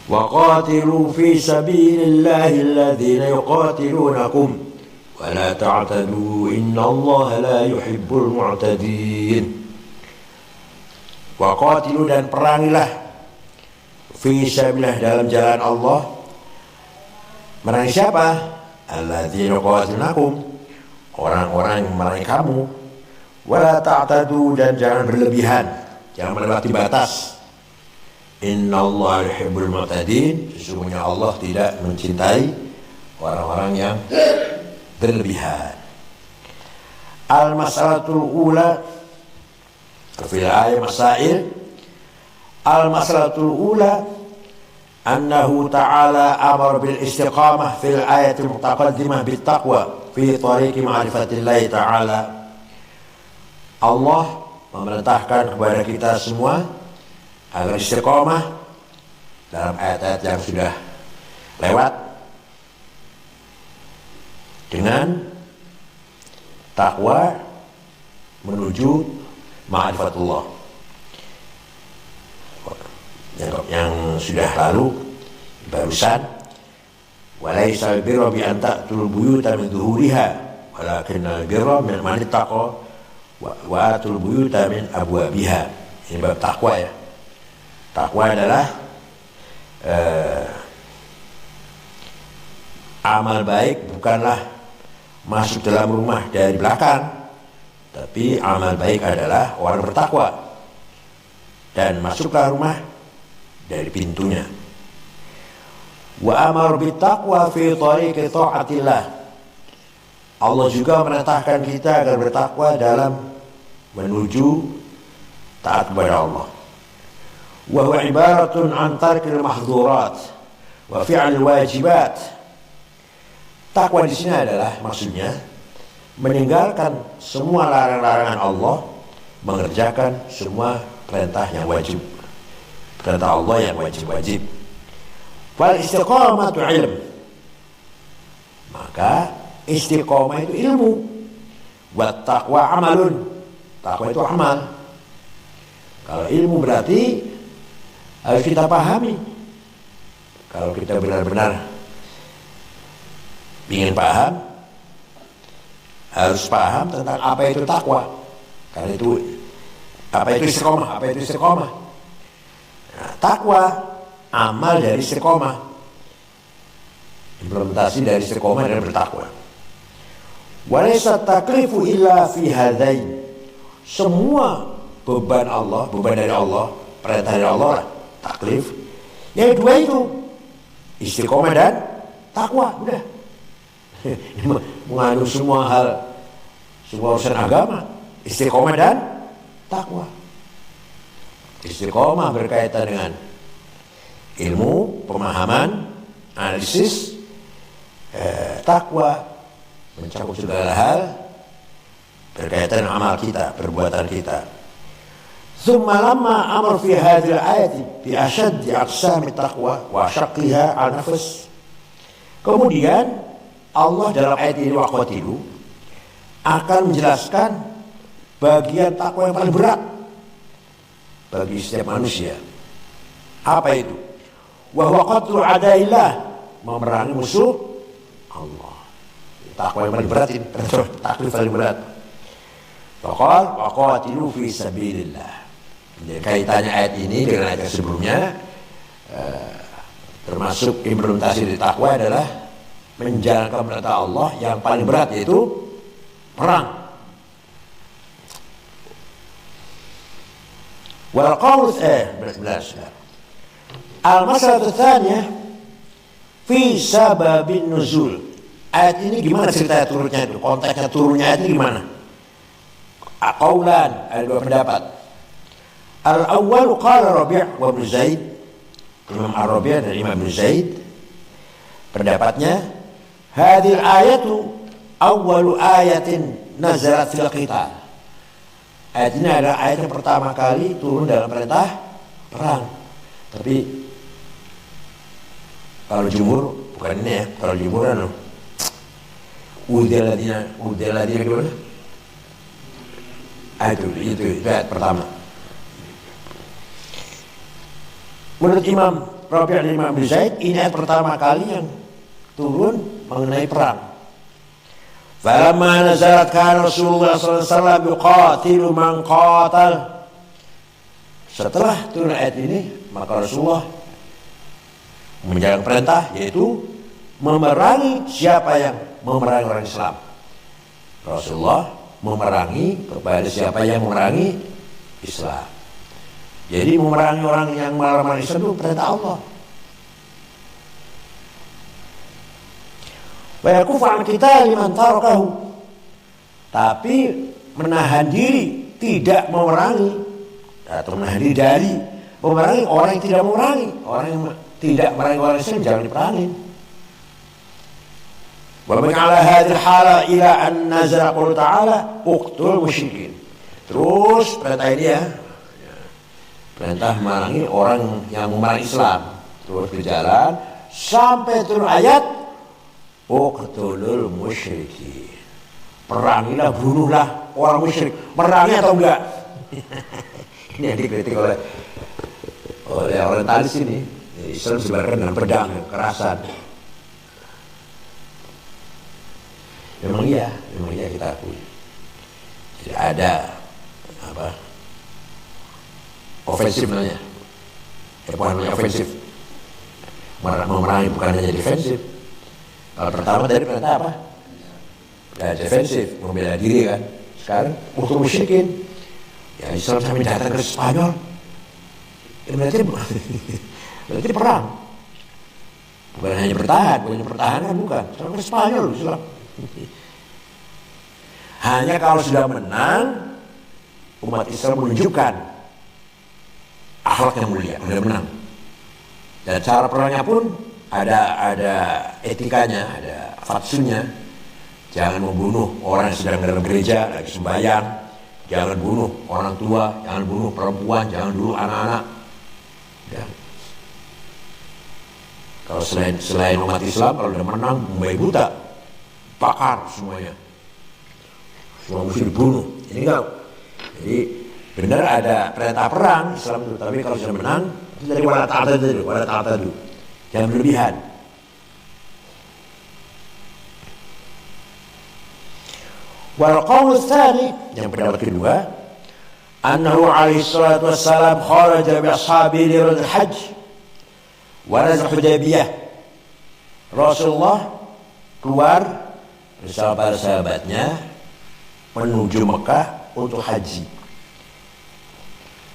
Wa qatilu fi sabilillahi alladhina yuqatilunakum wa la ta'tadu innallaha la yuhibbul mu'tadin. Wa qatilu, dan perangilah, fi sabilillah, dalam jalan Allah. Merangi siapa? Alladzina yuqatilunakum, orang-orang yang merangi kamu. Wa la ta'tadu, dan jangan berlebihan, jangan melewati batas. Innallaha yuhibbul mu'tadin, sesungguhnya Allah tidak mencintai orang-orang yang berlebihan. Al-mas'alatul ula fil ayat masail. Al-mas'alatul ula annahu ta'ala amar bil istiqamah fil ayatil mutaqaddimah bit taqwa fi tariqi ma'rifatillahi ta'ala. Allah memerintahkan kepada kita semua agar istiqamah dalam ayat-ayat yang sudah lewat dengan takwa menuju ma'rifatullah. Yang sudah lalu barusan, walaisal birra bi an ta'tul buyuta min zuhuriha walakinnal birra man ittaqa wa atul buyuta min abwabiha. Ini bab takwa ya. Takwa adalah amal baik bukanlah masuk dalam rumah dari belakang, tapi amal baik adalah orang bertakwa dan masuklah rumah dari pintunya. Wa amar bittaqwa fi tariqi ta'atillah. Allah juga memerintahkan kita agar bertakwa dalam menuju taat kepada Allah. Wa huwa ibaratun an tarkil mahdhurat wa fi'lil wajibat. Takwa di sini adalah maksudnya meninggalkan semua larangan-larangan Allah, mengerjakan semua perintah yang wajib, perintah Allah yang wajib-wajib. Wal istiqamatu ilm, maka istiqamah itu ilmu. Wa taqwa amalun, takwa itu amal. Kalau ilmu berarti harus kita pahami. Kalau kita benar-benar ingin paham, harus paham tentang apa itu takwa. Karena itu apa itu istiqomah, apa itu istiqomah. Nah, takwa amal dari istiqomah, implementasi dari istiqomah adalah bertakwa. Walaysa taklifu illa fi hadain. Semua beban Allah, beban dari Allah, perintah dari Allah lah, taklif. Yang dua itu istiqomah dan takwa, udah. Mengandung semua hal, semua urusan agama, istiqomah dan takwa. Istiqomah berkaitan dengan ilmu, pemahaman, analisis. Takwa mencakup segala hal berkaitan dengan amal kita, perbuatan kita. Thumma lamma amar fi hadhihi al-ayati bi ashaddi aqsami taqwa wa syaqqiha al-nafs. Kemudian Allah dalam ayat ini waqatilu akan menjelaskan bagian takwa yang paling berat bagi setiap manusia. Apa itu? Wa huwa qatlu adaillah, memerangi musuh Allah. Takwa yang paling berat ini, taklif paling berat. Faqal waqatilu fi sabilillah. Jadi kaitannya ayat ini dengan ayat sebelumnya, termasuk implementasi dari takwa adalah menjalankan perintah Allah yang paling berat, yaitu perang. Wal qaul al-masalah tsaniyah fi sababin nuzul. Ayat ini gimana ceritanya turunnya itu? Konteksnya turunnya ayat ini gimana? Qaulan, ada dua pendapat. Al-awwal qala Rabi' wa Ibnu Zaid. Imam Ar-Rabi' dan Imam Ibnu Zaid pendapatnya, hadhil ayatu awwalu ayatin nazalat fil qital. Ayat ini adalah ayat yang pertama kali turun dalam perintah perang. Tapi kalau jumhur bukan ini ya, kalau jumhur anu udzaladina gimana? Itu ayat pertama. Menurut Imam Rabi' bin Zaid, ini ayat pertama kali yang turun mengenai perang. Falamma nazalat kana Rasulullah sallallahu alaihi wasallam yuqatilu man qatal. Setelah turun ayat ini, maka Rasulullah menjalankan perintah, yaitu memerangi siapa yang memerangi orang Islam. Rasulullah memerangi kepada siapa yang memerangi Islam. Jadi memerangi orang yang memerangi Islam itu perintah Allah. Wa yakufu an qitali man tarakahu. Tapi menahan diri tidak memerangi atau menahan diri dari memerangi orang yang tidak memerangi. Orang yang tidak memerangi orang Islam jangan diperangi. Wa man ala hadhihi hala ila an nazala qul ta'ala uqtul musyrikin. Terus perintah ini ya, perintah memerangi orang yang memerangi Islam, terus berjalan sampai turun ayat uqtulul musyrikin. Perangilah, bunuhlah orang musyrik. Merangi atau enggak? Ini yang dikritik oleh orientalis ini. Islam sebenarnya dengan pedang, kekerasan. Memang iya kita akui. Tidak ada ofensif namanya. Bukan namanya ofensif. Memerangi bukan hanya defensif. Kalau pertama dari perintah apa? Ya defensif, membela diri kan. Sekarang untuk musyrikin. Ya Islam sampai datang ke Spanyol. Berarti perang. Bukan hanya bertahan, bukan. Sekarang ke Spanyol Islam. Hanya kalau sudah menang, umat Islam menunjukkan akhlak yang mulia, sudah menang. Dan cara perangnya pun ada etikanya, ada fatsunya. Jangan membunuh orang yang sedang dalam gereja lagi sembahyang, jangan bunuh orang tua, jangan bunuh perempuan, jangan bunuh anak-anak. Ya. Kalau selain umat Islam, kalau sudah menang, membaik buta, bakar semuanya, semua mesti dibunuh. Ini enggak. Jadi benar ada perintah perang Islam itu, tapi kalau sudah menang itu dari wala ta'tadu, jangan berlebihan. Wal qaul tsani, yang pendapat kedua, annahu alaihi salatu wassalam kharaja bi ashabihi li hajj wa nazah Hudaybiyah. Rasulullah keluar bersama para sahabatnya menuju Mekah untuk haji.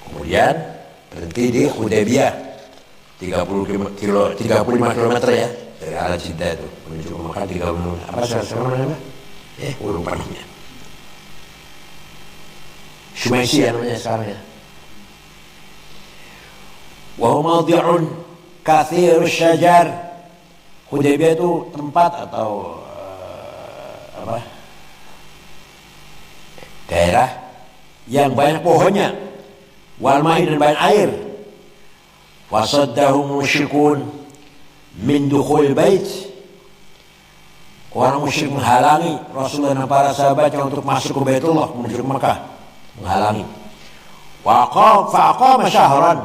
Kemudian berhenti di Hudaybiyah, 35 km ya dari arah Jeddah itu menuju ke Mekah. 30 apa sekarang namanya? Lupa namanya. Shumaisi namanya sekarang ya. Wa huwa mawdi'un katsirus syajar. Hudaybiyah itu tempat atau daerah yang banyak pohonnya, wal ma'i, dan banyak air. Wasaddahum musyrikun min dukhul bait. Orang musyrik menghalangi Rasulullah dan para sahabatnya untuk masuk ke Baitullah, menuju ke Mekah, menghalangi. Fa'aqama syahran.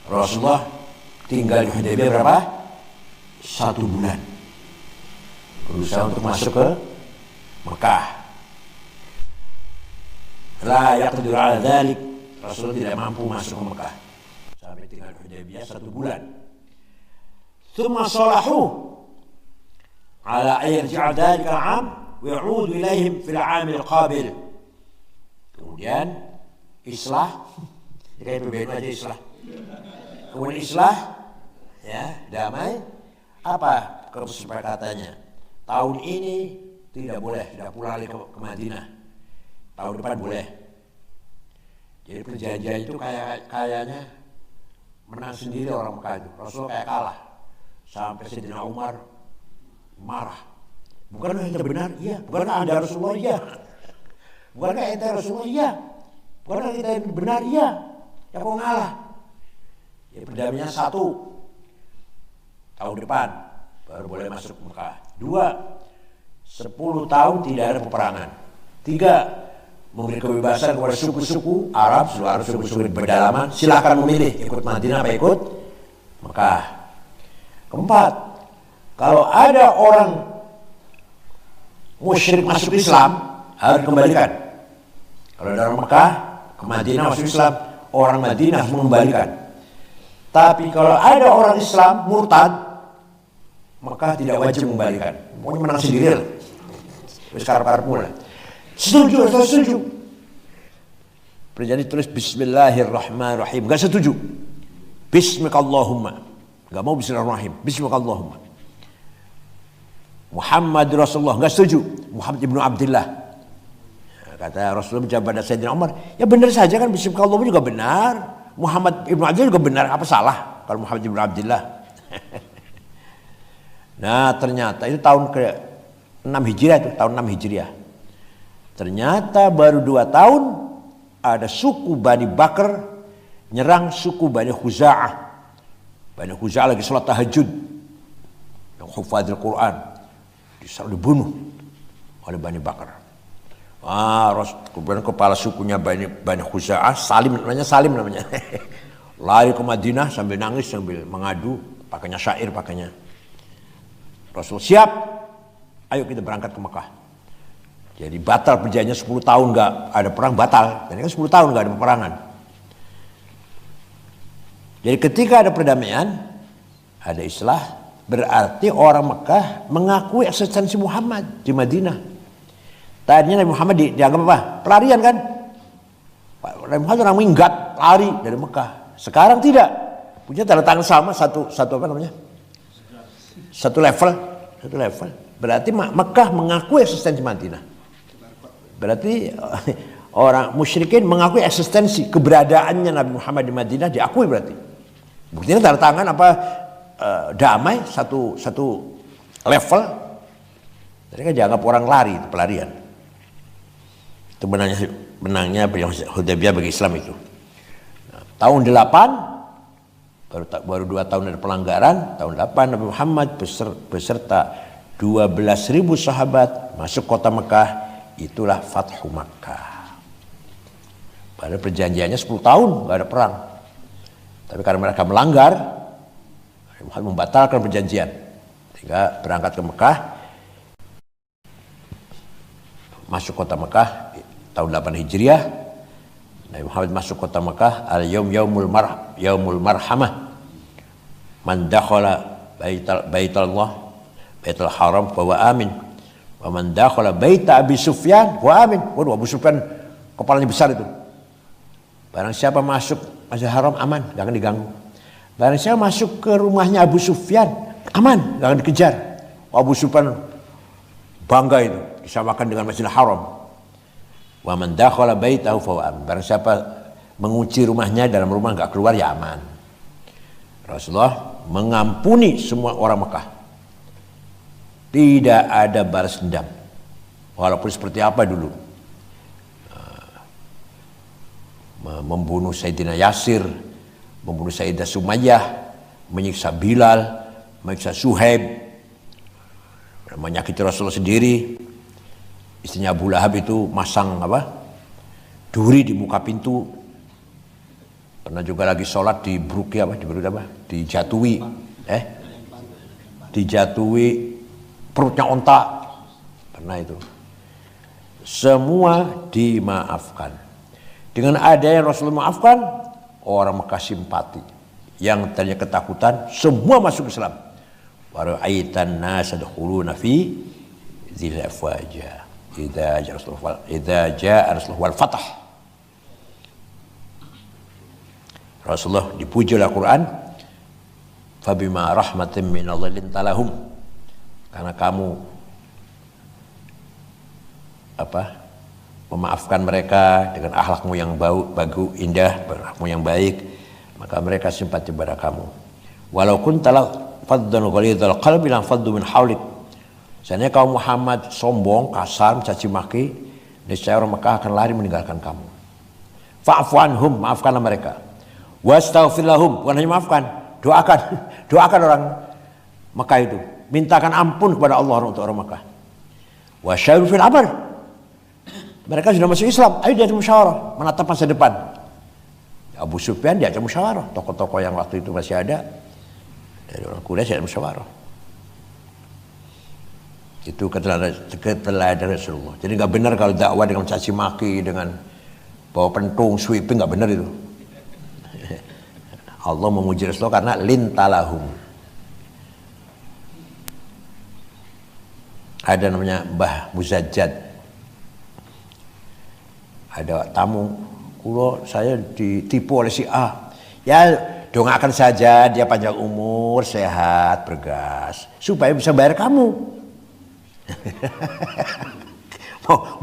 Rasulullah tinggal di Hudaybiyah berapa? 1 bulan. Berusaha untuk masuk ke Mekah. La yaqdiru ala dzalik. Rasulullah tidak mampu masuk ke Mekah. Sampai tinggal di Hudaybiyah 1 bulan. Tsumma salahu ala ayarji'a dzalika al-'am wa ya'udu ilaihim fil 'am al-qabil. Kemudian islah, kayak PBNU aja islah. Kemudian islah, ya, damai. Apa kesepakatannya? Tahun ini tidak boleh, tidak pulang lagi ke Madinah. Tahun depan boleh. Jadi perjanjian itu kayaknya menang sendiri orang Mekah itu. Rasulullah kayak kalah. Sampai Sayyidina Umar marah. Bukankah ente benar? Iya. Bukankah Anda Rasulullah? Iya. Bukankah ente Rasulullah? Iya. Bukankah kita benar? Iya. Ya kok ngalah? Ya perdamaiannya 1. Tahun depan baru boleh masuk Mekah. 2, 10 tahun tidak ada peperangan. 3, memberi kebebasan kepada suku-suku Arab, seluruh suku-suku berdalaman, silakan memilih ikut Madinah apa ikut Mekah. Keempat, kalau ada orang musyrik masuk Islam harus dikembalikan. Kalau ada orang Mekah ke Madinah masuk Islam, orang Madinah harus mengembalikan. Tapi kalau ada orang Islam murtad, maka tidak wajib mengembalikan. Pokoknya menang sendiri lah. Sekarang mulai. Setuju atau setuju? Perjanjian tulis Bismillahirrahmanirrahim. Gak setuju. Bismikallahumma. Gak mau Bismillahirrahmanirrahim. Bismikallahumma. Muhammad Rasulullah. Gak setuju. Muhammad ibnu Abdullah. Kata Rasulullah menjawab pada Sayyidina Umar, ya benar saja kan, Bismillahirrahmanirrahim juga benar, Muhammad ibnu Abdullah juga benar, apa salah kalau Muhammad ibnu Abdullah? Nah ternyata itu tahun ke-6 Hijriah, itu tahun 6 Hijriah. Ternyata baru 2 tahun ada suku Bani Bakr nyerang suku Bani Khuza'ah. Bani Khuza'ah lagi sholat tahajud, yang hufadzul Quran, dibunuh oleh Bani Bakr. Kemudian kepala sukunya Bani Khuza'ah, Salim namanya, lari ke Madinah sambil nangis, sambil mengadu, pakainya syair, pakainya. Rasul siap, ayo kita berangkat ke Mekah. Jadi batal perjanjiannya 10 tahun nggak ada perang, batal. Dan kan 10 tahun nggak ada peperangan. Jadi ketika ada perdamaian, ada islah, berarti orang Mekah mengakui eksistensi Muhammad di Madinah. Tadinya Nabi Muhammad dianggap apa? Pelarian kan? Nabi Muhammad orang minggat, lari dari Mekah. Sekarang tidak. Punya tanda tangan sama, satu apa namanya? Satu level. Berarti Mekah mengakui eksistensi Madinah. Berarti orang musyrikin mengakui eksistensi keberadaannya Nabi Muhammad di Madinah, diakui berarti. Buktinya tanda tangan apa? Damai, satu level. Jadi kan dianggap orang lari, itu pelarian. Itu menangnya Hudaybiyah bagi Islam itu. Nah, tahun 8 baru 2 tahun ada pelanggaran. Tahun 8 Nabi Muhammad beserta 12.000 sahabat masuk kota Mekah. Itulah Fathu Makkah. Padahal perjanjiannya 10 tahun nggak ada perang. Tapi karena mereka melanggar, Nabi Muhammad membatalkan perjanjian sehingga berangkat ke Mekah, masuk kota Mekah tahun 8 Hijriah. Nabi Muhammad masuk kota Mekah, al-yaum yaumul marhamah. Man dakhala baitul haram fa huwa amin. Wa man dakhala baita Abi Sufyan wa amin. Waduh, Abu Sufyan kepalanya besar itu. Barang siapa masuk Masjidil Haram aman, jangan diganggu. Barang siapa masuk ke rumahnya Abu Sufyan aman, jangan dikejar. Abu Sufyan bangga itu, disamakan dengan Masjidil Haram. Wa man dakhala baitahu fa huwa amin. Barang siapa mengunci rumahnya, dalam rumah enggak keluar, ya aman. Rasulullah mengampuni semua orang Mekah. Tidak ada balas dendam. Walaupun seperti apa dulu. Membunuh Sayyidina Yasir, membunuh Sayyidah Sumayyah, menyiksa Bilal, menyiksa Suhaib, menyakiti Rasulullah sendiri. Istrinya Abu Lahab itu masang duri di muka pintu. Pernah juga lagi sholat dijatuhi perutnya onta. Pernah itu. Semua dimaafkan. Dengan adanya Rasulullah maafkan, orang Mekah simpati. Yang tadinya ketakutan, semua masuk Islam. Wa ra'aitan nas yadkhuluna fi dzil afwaja. Idza jaa Rasulullah wal fath. Rasulullah dipuji oleh Al-Quran, fabima rahmatin minallahi linta lahum. Karena kamu memaafkan mereka dengan akhlakmu yang bagus, indah, akhlakmu yang baik, maka mereka simpati pada kamu. Walau kunta faddan ghalidhal qalbi lan faddu min haulik. Seandainya kaum Muhammad sombong, kasar, mencaci maki, niscaya orang Mekah akan lari meninggalkan kamu. Fa'fu anhum, maafkanlah mereka. Wastaghfir lahum, bukan hanya maafkan, doakan orang Mekah itu, mintakan ampun kepada Allah untuk orang Mekah. Wasyawir fil amr, mereka sudah masuk Islam, ayo diajak musyawarah, menatap masa depan. Abu Sufyan diajak musyawarah, tokoh-tokoh yang waktu itu masih ada, Dari orang Quraisy ada musyawarah. Itu keteladanan Rasulullah. Jadi nggak benar kalau dakwah dengan caci maki, dengan bawa pentung, sweeping, nggak benar itu. Allah memuji Rasulullah karena lintalahum. Ada namanya Mbah Muzajjad. Ada tamu, kulo saya ditipu oleh si A. Ya doakan saja dia panjang umur, sehat, bergas, supaya bisa bayar kamu.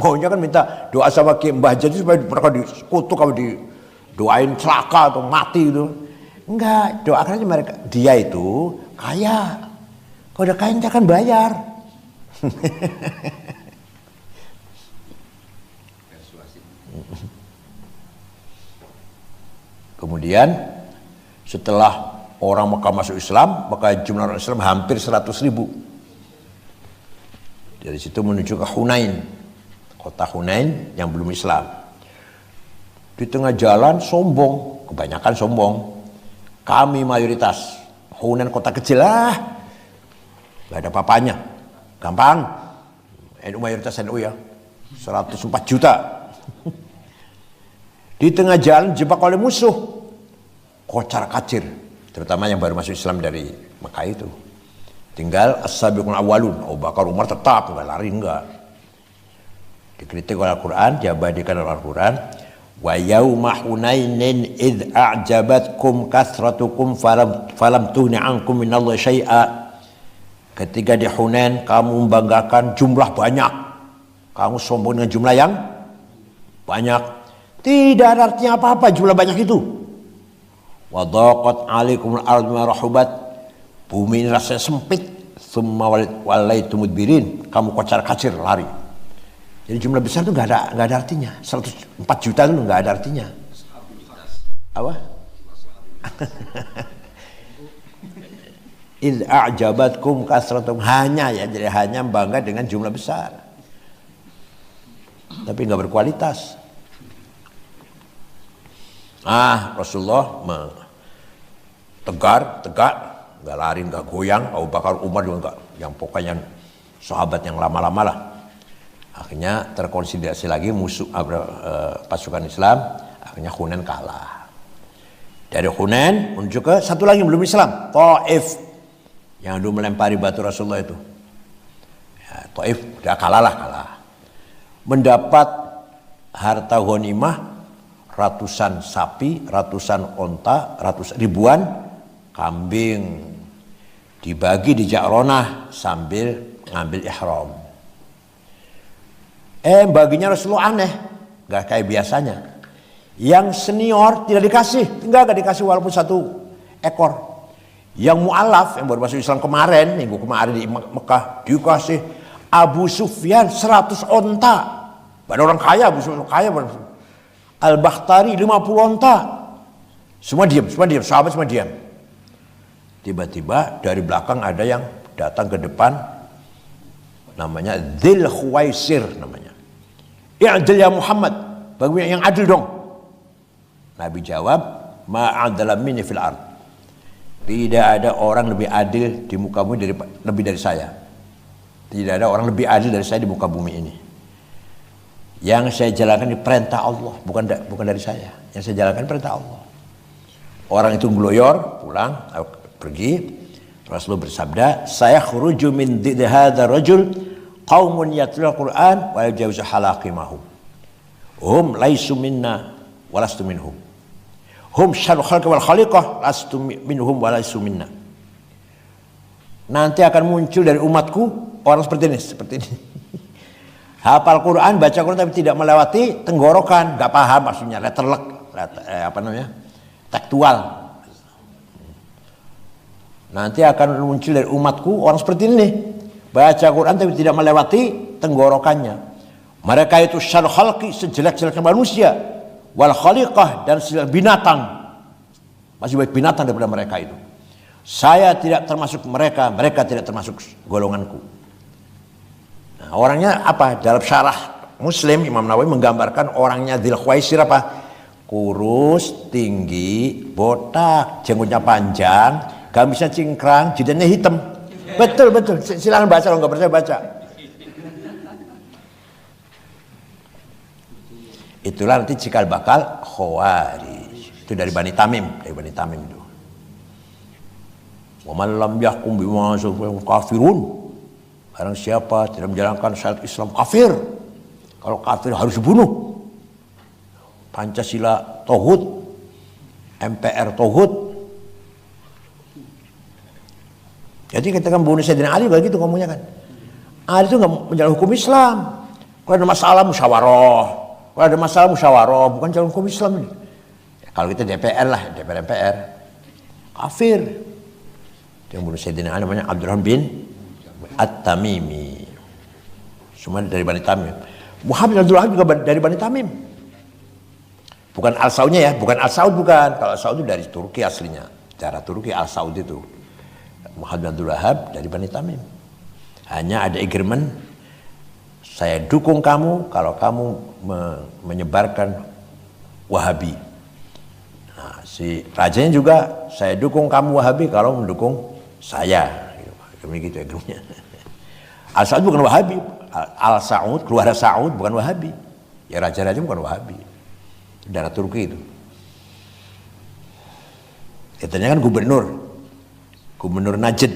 Maunya kan minta doa sama Ki Mbah Jadi supaya mereka dikutuk, kalau didoain celaka atau mati itu. Enggak, doakan aja mereka. Dia itu kaya. Kalau udah kaya dia akan bayar. Kemudian setelah orang Mekah masuk Islam, maka jumlah orang Islam hampir 100.000. Dari situ menuju ke Hunain, kota Hunain yang belum Islam. Di tengah jalan sombong, kebanyakan sombong. Kami mayoritas. Hunain kota kecil lah, gak ada papanya. Gampang. NU mayoritas NU ya, 104 juta. Di tengah jalan jebak oleh musuh, kocar kacir, terutama yang baru masuk Islam dari Mekah itu. Tinggal as-sabiqun awwalun, Abu Bakar, Umar tetap nggak lari, enggak. Dikritik oleh Al-Quran, diabadikan oleh Al-Quran. Wa yauma hunainin id a'jabatkum kasratukum falam tughni ankum minallahi syai'a. Ketika di Hunain kamu membanggakan jumlah banyak, kamu sombong dengan jumlah yang banyak, tidak ada artinya apa-apa jumlah banyak itu. Wa dhaqat 'alaikumul ardu bima rahubat, bumi ini rasanya sempit, tsumma walaitum mudbirin, kamu kocar-kacir lari. Jadi jumlah besar itu nggak ada artinya. 104 juta itu nggak ada artinya. Apa? Id a'jabatkum kasratum, hanya ya, jadi hanya bangga dengan jumlah besar, tapi nggak berkualitas. Rasulullah tegak, nggak lari, nggak goyang. Abu Bakar, Umar juga nggak, yang pokoknya sahabat yang lama-lama lah. Akhirnya terkonsolidasi lagi musuh pasukan Islam. Akhirnya Hunain kalah. Dari Hunain menuju ke satu lagi yang belum Islam, Taif, yang dulu melempari batu Rasulullah itu. Ya, Taif udah kalah. Mendapat harta ghanimah, ratusan sapi, ratusan onta, ribuan kambing, dibagi di Ja'ronah sambil ngambil ihram. Baginya Rasulullah aneh, gak kayak biasanya. Yang senior tidak dikasih, enggak dikasih walaupun 1 ekor. Yang mu'alaf, yang baru masuk Islam kemarin, minggu kemarin di Mekah, dikasih Abu Sufyan 100 onta. Ada orang kaya, Abu Sufyan kaya. Al-Bakhtari 50 onta. Semua diam, sahabat semua diam. Tiba-tiba dari belakang ada yang datang ke depan, namanya Dzul Khuwaisir namanya. I'dil ya Muhammad, bagaimana yang adil dong. Nabi jawab, ma'adala minni fil ard. Tidak ada orang lebih adil di muka bumi lebih dari saya. Tidak ada orang lebih adil dari saya di muka bumi ini. Yang saya jalankan di perintah Allah, bukan dari saya. Yang saya jalankan perintah Allah. Orang itu ngloyor, pulang, pergi. Rasulullah bersabda, saya khuruju min hadza rajul qaumun yatlul Qur'an wa yajawizu halaqimahum. Hum laisu minna wa lastu minhum. Hum syarrul khalqi wal khaliqah lastu minhum wa laisu minna. Nanti akan muncul dari umatku orang seperti ini. Hafal Quran, baca Quran tapi tidak melewati tenggorokan, enggak paham maksudnya, tekstual. Nanti akan muncul dari umatku orang seperti ini, baca Quran tapi tidak melewati tenggorokannya. Mereka itu syarrul khalqi, sejelek-jeleknya manusia, wal khaliqah, dan binatang, masih baik binatang daripada mereka itu. Saya tidak termasuk mereka, mereka tidak termasuk golonganku. Nah, orangnya apa? Dalam syarah Muslim, Imam Nawawi menggambarkan orangnya Dzul Khuwaisir apa? Kurus, tinggi, botak, jenggotnya panjang, gamisnya cingkrang, jidatnya hitam. Betul. Silakan baca, kalau nggak percaya baca. Itulah nanti cikal bakal Khawarij. Itu dari Bani Tamim, itu. Wa man lam yahkum bima kafirun. Barang siapa tidak menjalankan syariat Islam kafir. Kalau kafir harus dibunuh. Pancasila tauhid, MPR tauhid. Jadi ketika membunuh Sayyidina Ali begitu ngomongnya kan. Ali itu nggak menjalankan hukum Islam. Kalau ada masalah musyawarah, bukan jalan hukum Islam ini. Ya, kalau kita DPR lah, DPR MPR. Kafir. Yang bunuh Sayyidina Ali namanya Abdurrahman bin At-Tamimi. Semua dari Bani Tamim. Muhammad bin Abdul Wahab juga dari Bani Tamim. Bukan Al-Saudnya ya, bukan Al-Saud bukan. Kalau Al-Saud itu dari Turki aslinya. Cara Turki Al-Saud itu. Muhammad bin Abdul Wahab dari Bani Tamim. Hanya ada agreement, saya dukung kamu kalau kamu menyebarkan Wahabi. Nah, si rajanya juga, saya dukung kamu Wahabi kalau mendukung saya. Begitu agreementnya. Al-Saud bukan Wahabi. Al-Saud, keluarga Saud bukan Wahabi. Ya raja-raja bukan Wahabi. Darah Turki itu. Katanya kan gubernur Najd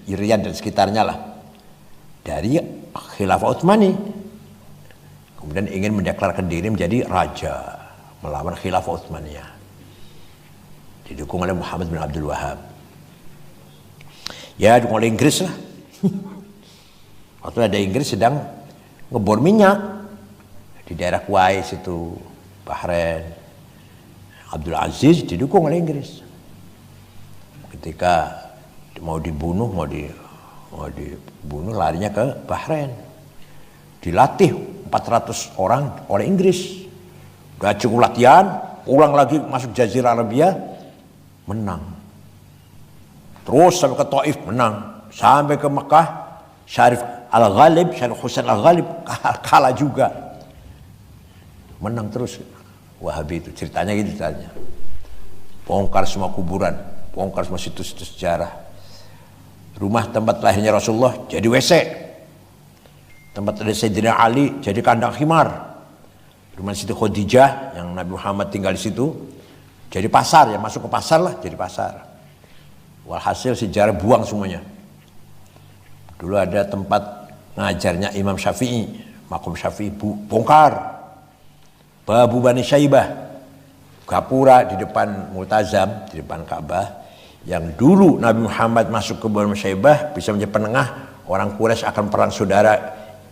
Riyadh dan sekitarnya lah, dari Khilafah Utsmani. Kemudian ingin mendeklarasikan diri menjadi raja melawan Khilafah Utsmaniyah. Didukung oleh Muhammad bin Abdul Wahab. Ya, didukung oleh Inggris lah. Waktu ada Inggris sedang ngebor minyak di daerah Kuwait situ, Bahrain. Abdul Aziz didukung oleh Inggris. Ketika mau dibunuh larinya ke Bahrain. Dilatih 400 orang oleh Inggris. Udah cukup latihan, pulang lagi masuk Jazirah Arabia, menang. Terus sampai ke Taif, menang. Sampai ke Mekah, Syarif Husain Al-Ghalib kalah juga. Menang terus Wahabi itu, ceritanya gitu ceritanya. Bongkar semua kuburan, bongkar semua situs-situs sejarah. Rumah tempat lahirnya Rasulullah jadi WC. Tempat ada Sayyidina Ali jadi kandang khimar. Rumah Siti Khadijah yang Nabi Muhammad tinggal di situ jadi pasar, ya masuk ke pasar lah, jadi pasar. Walhasil sejarah buang semuanya. Dulu ada tempat ngajarnya Imam Syafi'i, makom Syafi'i bongkar. Babu Bani Syaibah, gapura di depan Multazam, di depan Ka'bah, yang dulu Nabi Muhammad masuk ke Bani Syaibah bisa menjadi penengah. Orang Quraisy akan perang saudara,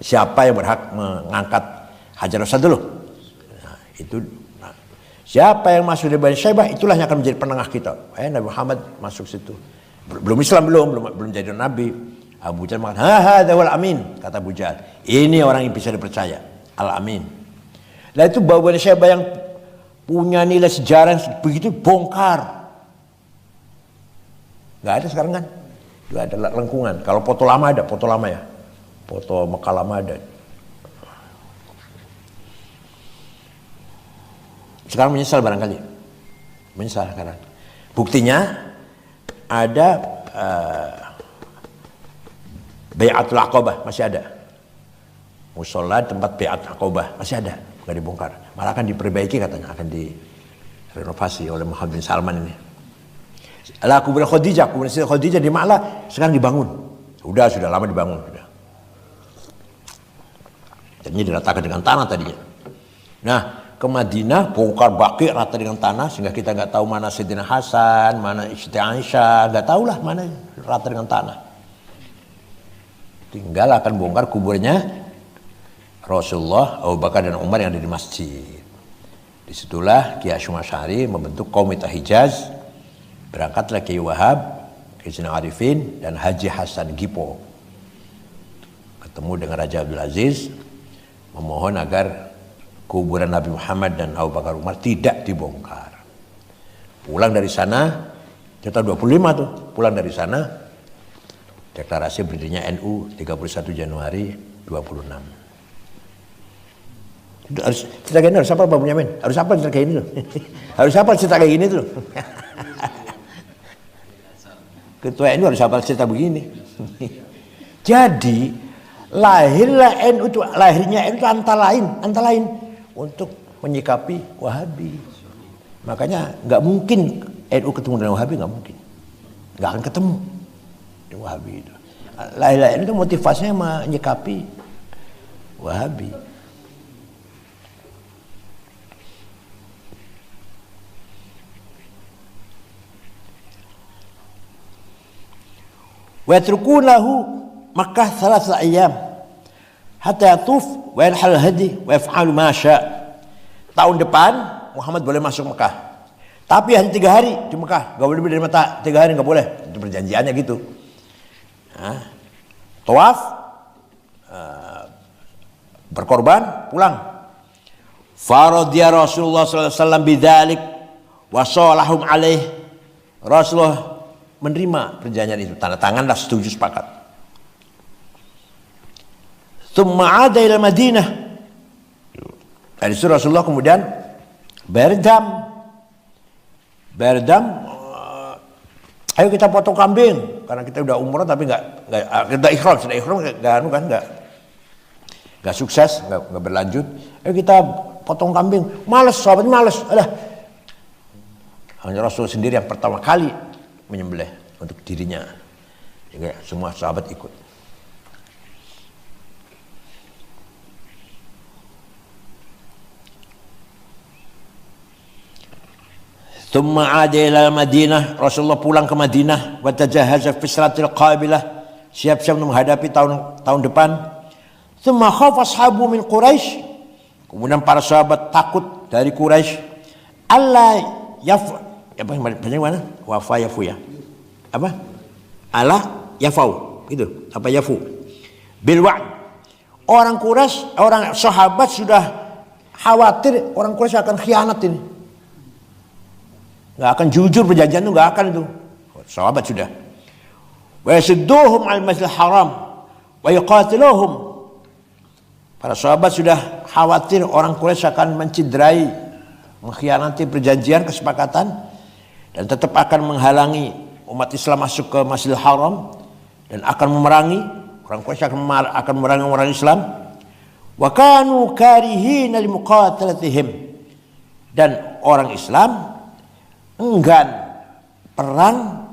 siapa yang berhak mengangkat Hajar Aswad dulu. Nah, siapa yang masuk di Bani Syaibah itulah yang akan menjadi penengah kita. Nabi Muhammad masuk situ. Belum Islam, belum jadi Nabi. Abu Jahal mengatakan, hadza wal amin, kata Abu Jahal. Ini orang yang bisa dipercaya, al-amin. Nah itu Bani Syaibah yang punya nilai sejarah yang begitu bongkar. Nggak ada sekarang kan? Nggak ada lengkungan. Kalau foto lama ada, foto lama ya. Foto Mekah lama ada. Sekarang menyesal barangkali. Menyesal sekarang. Buktinya ada Bai'atul Aqabah masih ada. Musola tempat Bai'atul Aqabah masih ada. Nggak dibongkar, malah akan diperbaiki katanya, akan direnovasi oleh Muhammad bin Salman ini. Kuburan Khadijah di Ma'la sekarang dibangun. Sudah lama dibangun. Jadinya diratakan dengan tanah tadinya. Nah, ke Madinah bongkar Baqi rata dengan tanah sehingga kita nggak tahu mana Sayyidina Hasan, mana Siti Aisyah, nggak tahu lah mana rata dengan tanah. Tinggal akan bongkar kuburnya Rasulullah, Abu Bakar dan Umar yang ada di masjid. Disitulah Kiai Hasyim Asy'ari membentuk Komite Hijaz. Berangkatlah Kiai Wahab, Kiai Zainal Arifin dan Haji Hasan Gipo. Ketemu dengan Raja Abdul Aziz memohon agar kuburan Nabi Muhammad dan Abu Bakar Umar tidak dibongkar. Pulang dari sana, kita 25 tuh, pulang dari sana deklarasi berdirinya NU 31 Januari 26. Harus cerita kayak ini, harus apa Pak Bunyamin? Harus apa cerita kayak ini tuh? Harus apa cerita kayak gini tuh? Ketua NU harus hafal cerita begini. Jadi lahirnya NU itu antara lain untuk menyikapi Wahabi. Makanya nggak mungkin NU ketemu dengan Wahabi, nggak mungkin, nggak akan ketemu dengan Wahabi itu. Lahirnya NU itu motivasinya menyikapi Wahabi. Wa yatrukunahu Makkah 3 ayyam hatta yatuf wa yanhal hadi wa yaf'alu ma syaa. Tahun depan Muhammad boleh masuk Mekah, tapi hanya 3 hari di Mekah, nggak boleh lebih dari 3 hari, nggak boleh. Itu perjanjiannya gitu. Tawaf, berkorban, pulang. Faradhiya Rasulullah sallallahu alaihi wasallam bidzalik wa salahum alaih. Rasulullah menerima perjanjian itu, tanda tangan, dah setuju, sepakat. Tsumma 'ada ila Madinah. Dari situ Rasulullah kemudian berdam, ayo kita potong kambing karena kita udah umrah tapi kita ikhram, sudah ikhram nggak sukses, nggak berlanjut. Ayo kita potong kambing. Males, sahabat males. Hanya Rasul sendiri yang pertama kali menyembelih untuk dirinya, sehingga semua sahabat ikut. Tsumma 'ada ila Madinah. Rasulullah pulang ke Madinah, wa tajahaza fi salatil qabilah, siap-siap menghadapi tahun depan. Tsumma khafa ashabu min Quraisy. Kemudian para sahabat takut dari Quraisy. Allah bagaimana? Wafa yafu ya. Apa? Allah yafau. Gitu. Apa yafu? Bil wa'd. Orang Quraisy, orang sahabat sudah khawatir orang Quraisy akan khianat ini. Enggak akan jujur perjanjian itu, enggak akan itu. Sahabat sudah. Wa yasidduhum al-masjidil haram wa yuqatiluhum. Para sahabat sudah khawatir orang Quraisy akan menciderai, mengkhianati perjanjian, kesepakatan, dan tetap akan menghalangi umat Islam masuk ke Masjidil Haram dan akan memerangi orang Quraisy, akan memerangi orang Islam. Wa kanu karihina limuqatalatihim, dan orang Islam enggan perang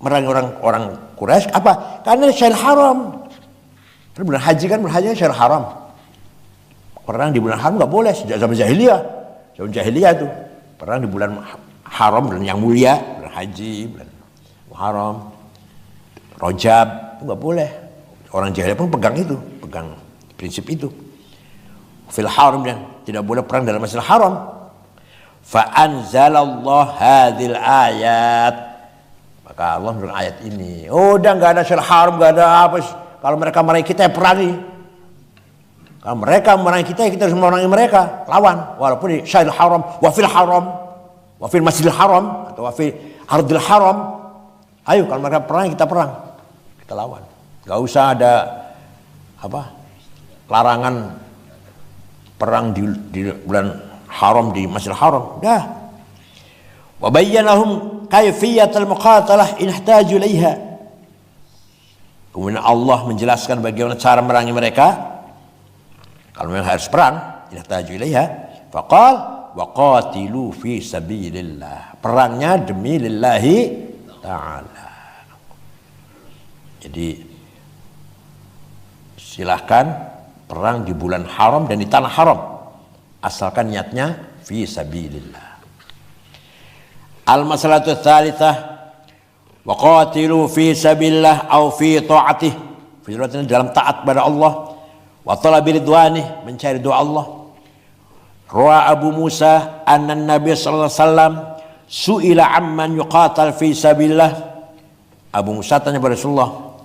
merangi orang Quraisy. Apa? Karena Syahrul Haram. Bulan haji kan, berhajinya Syahrul Haram. Perang di bulan haram nggak boleh sejak zaman jahiliyah. Zaman jahiliyah itu perang di bulan haram, bulan yang mulia, bulan haji, bulan Muharram, Rajab, itu nggak boleh. Orang jahiliyah pun pegang prinsip itu. Fil haram, dan tidak boleh perang dalam Masjidil Haram. Fa anzalallah hadhil ayat. Maka Allah menurunkan ayat ini. Udah nggak ada Masjidil Haram, nggak ada apa. Kalau mereka merangi kita, perangi. Kalau mereka memerangi kita harus memerangi mereka, lawan. Walaupun di Syahrul Haram, wa fil Masjidil Haram, atau wa fi Ardil Haram. Ayo, kalau mereka perang, kita perang, kita lawan. Gak usah ada larangan perang di bulan haram, di Masjidil Haram. Dah. Wa bayyanahum kayfiyatal muqatalah in ihtaju ilaiha. Kemudian Allah menjelaskan bagaimana cara merangi mereka. Kalau memang harus perang, ihtaju ilaiha, faqal wa qatilu fi sabilillah. Perangnya demi lillahi ta'ala. Jadi silahkan perang di bulan haram dan di tanah haram, asalkan niatnya fi sabilillah. Al-masalatu tsalitsah wa qatilu fi sabilillah au fi ta'atih. Fi dalam taat pada Allah. Wa talabi ridwani, mencari doa Allah. Rawa Abu Musa anna Nabi sallallahu alaihi wasallam su'ila amman yuqatal fi sabilillah. Abu Musa tanya pada Rasulullah,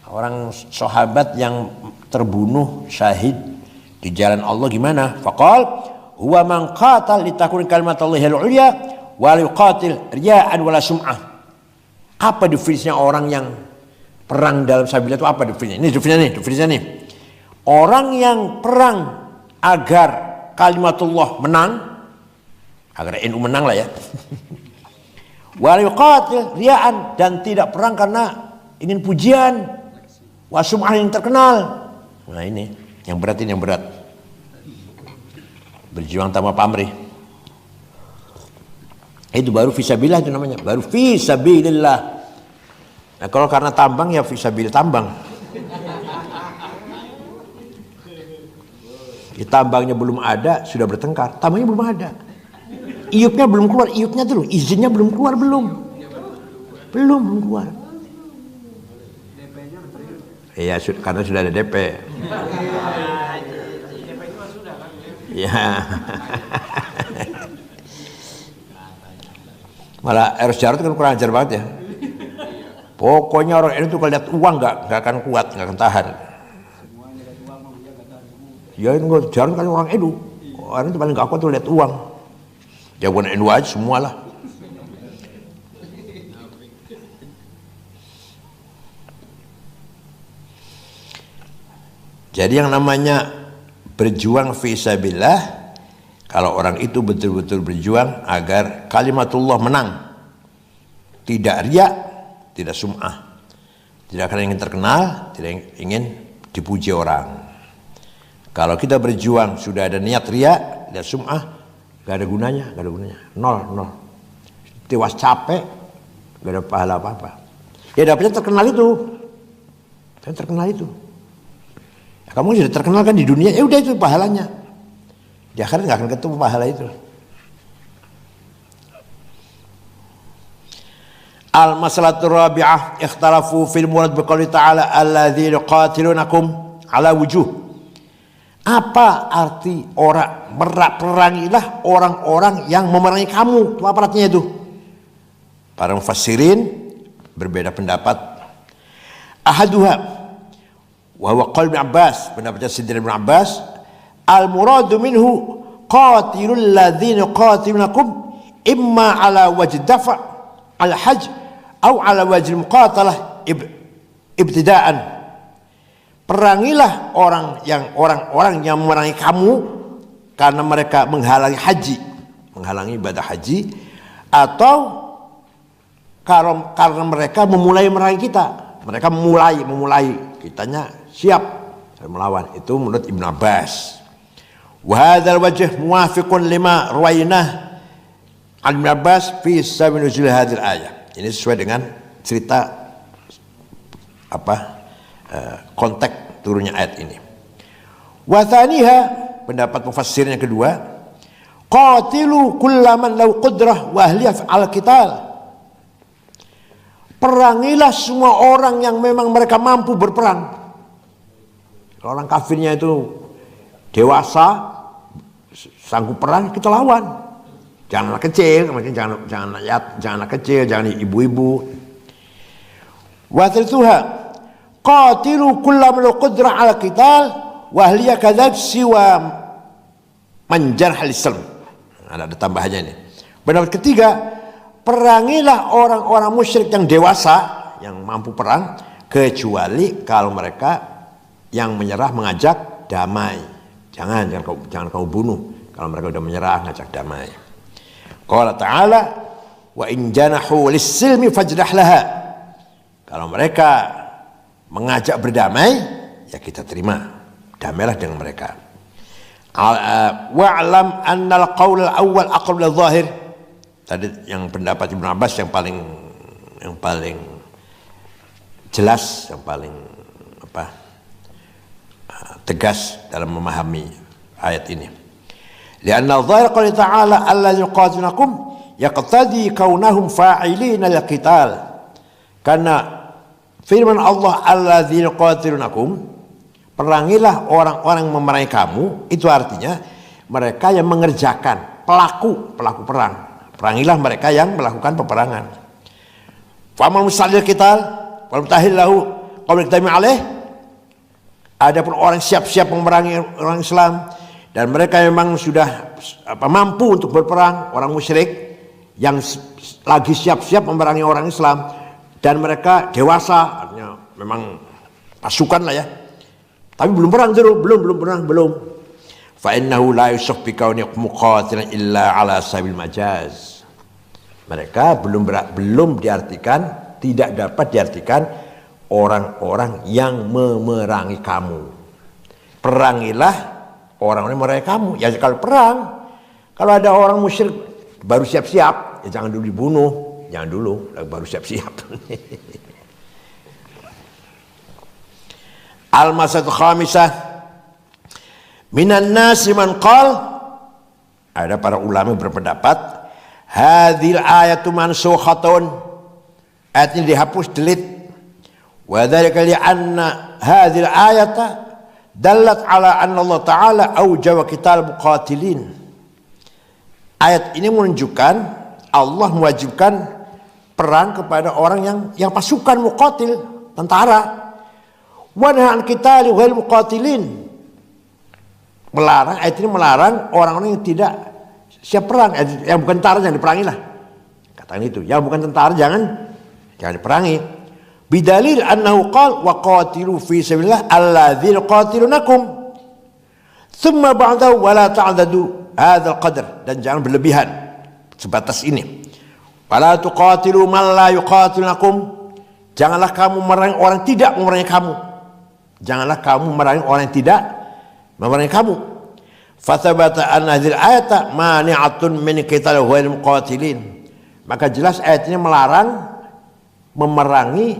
orang sahabat yang terbunuh syahid di jalan Allah gimana? Faqal huwa man qatal litakun kalimatullahi al-ulya wa la yuqatil riya'an wala sum'ah. Apa definisinya orang yang perang dalam sabilillah itu? Apa definisinya? Ini definisinya nih. Orang yang perang agar kalimatullah menang, agar NU menang lah ya. Wa yuqatil riya'an, dan tidak perang karena ingin pujian, wa sum'ah yang terkenal. Nah ini yang berat, ini yang berat. Berjuang tanpa pamrih. Itu baru fisabilillah, itu namanya, baru fisabilillah. Nah kalau karena tambang ya fisabilillah tambang. Ya, tambangnya belum ada sudah bertengkar, tambangnya belum ada, iupnya belum keluar, iupnya dulu, izinnya belum keluar, belum keluar. Iya, karena sudah ada DP. Ya. Malah Eros Jarot kan kurang ajar banget ya. Pokoknya orang ini tuh kalau lihat uang nggak akan kuat, nggak akan tahan. Ya itu Jarot kan orang Edu, orang itu paling nggak kuat tuh lihat uang. Ya bukan Edu aja, semualah. Jadi yang namanya berjuang fisabilillah, kalau orang itu betul-betul berjuang agar kalimatullah menang, tidak riya, tidak sum'ah, tidak akan ingin terkenal, tidak ingin dipuji orang. Kalau kita berjuang sudah ada niat riya dan sum'ah, gak ada gunanya, nol. Tewas capek, gak ada pahala apa-apa. Ya dapatnya terkenal itu, ya, kamu sudah terkenal kan di dunia, ya udah itu pahalanya. Di akhirat gak akan ketemu pahala itu. Al-masalatu rabi'ah ikhtalafu fil murad biqauli ta'ala alladzina yuqatilunakum ala wujuh. Apa arti orang perangilah orang-orang yang memerangi kamu? Apa artinya itu? Para mufassirin berbeda pendapat. Ahaduha wa huwa qaul Ibnu Abbas, pendapatnya Sayyidina Ibnu Abbas, al-muradu minhu qatilul ladzina qatilunakum imma ala wajh dafa' al-hajj atau ala wajh muqatalah ibtidaan. Perangilah orang-orang yang memerangi kamu karena mereka menghalangi haji, menghalangi ibadah haji, atau karena mereka memulai memerangi kita. Mereka memulai, kitanya siap melawan. Itu menurut Ibnu Abbas. Wa hadzal wajh muwafiqun lima ruwainah an Ibnu Abbas fi sabab nuzul hadzal ayah. Ini sesuai dengan cerita konteks turunnya ayat ini. Wa tsaniha, pendapat mufassir yang kedua, qatilu kullaman law qudrah wa ahliyah al-qital. Perangilah semua orang yang memang mereka mampu berperang. Kalau orang kafirnya itu dewasa, sanggup perang, kita lawan. Jangan anak kecil, jangan anak kecil, jangan ibu-ibu. Wa thalthuha qatilu kullaman law qudrah ala qital wa ahliyah kadzab siwa manjarh al-islam. Ada tambahannya ini. Pendapat ketiga, perangilah orang-orang musyrik yang dewasa, yang mampu perang, kecuali kalau mereka yang menyerah mengajak damai. Jangan kamu bunuh kalau mereka sudah menyerah ngajak damai. Qala ta'ala wa in janahu lis-silmi fajdah laha. Kalau mereka mengajak berdamai, ya kita terima, damailah dengan mereka. Wa'lam annal qaul al-awwal aqrab lidh-dhahir. Tadi yang pendapat Ibnu Abbas yang paling jelas, yang paling tegas dalam memahami ayat ini. Lianna dhahir qouli ta'ala alladzina yuqatilunakum yaqtadi kaunahum fa'ilina lil-qital. Karena firman Allah alladzina yuqatilunakum, perangilah orang-orang yang memerangi kamu, itu artinya mereka yang mengerjakan, pelaku perang. Perangilah mereka yang melakukan peperangan. Faman musallil qital wal mutahhil lahu qabla qiyami alaih. Adapun orang siap-siap memerangi orang Islam dan mereka memang sudah mampu untuk berperang, orang musyrik yang lagi siap-siap memerangi orang Islam dan mereka dewasa, artinya memang pasukan lah ya. Tapi belum perang dulu, belum. Fa innahu la yusaf bi kauni muqatilan illa ala sabil majaz. Mereka belum diartikan, tidak dapat diartikan orang-orang yang memerangi kamu. Perangilah orang-orang yang memerangi kamu. Ya kalau perang, kalau ada orang musyrik baru siap-siap, ya jangan dulu dibunuh, jangan dulu, baru siap-siap. Al-masalah khamisah, minan nasi man qal, ada para ulama berpendapat hadhil ayatu mansukhatun, ayat ini dihapus, delete. Wa dzalika li anna hadhil ayata dallat ala anna Allah taala aujawa qital muqatilin. Ayat ini menunjukkan Allah mewajibkan perang kepada orang yang pasukan muqatil, tentara. Wa nahan qitali wal muqatilin, melarang, ayat ini melarang orang-orang yang tidak siap perang, yang bukan tentara jangan diperangi lah. Katakan itu, yang bukan tentara jangan diperangi. Bidalil annahu qala wa qatilu fi sabilillah alladzina qatilunakum thumma ba'dahu wa la ta'dadu hadzal qadar, dan jangan berlebihan sebatas ini. Wala tuqatilu man la yuqatilunakum, janganlah kamu memerangi orang yang tidak memerangi kamu. Janganlah kamu memerangi orang yang tidak memerangi kamu. Fathabata anna hadhil ayata mani'atun min qital ghairil muqatilin, maka jelas ayat ini melarang memerangi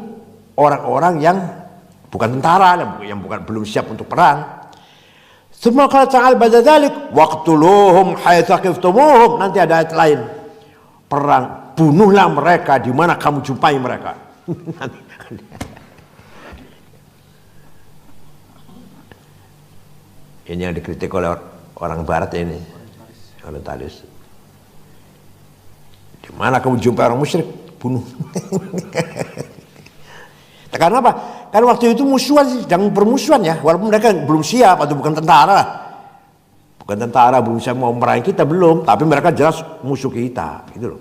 orang-orang yang bukan tentara, yang belum siap untuk perang. Semua qala ta'ala ba'da dzalik waqtuluhum haitsu aqiftumuhum, nanti ada ayat lain, perang, bunuhlah mereka di mana kamu jumpai mereka. Ini yang dikritik oleh orang barat ini, orientalis. Di mana kamu jumpa orang musyrik, bunuh. Karena apa? Karena waktu itu musuhan, sedang bermusuhan ya, walaupun mereka belum siap atau bukan tentara. Bukan tentara, belum siap mau memerangi kita, belum, tapi mereka jelas musuh kita, gitu loh.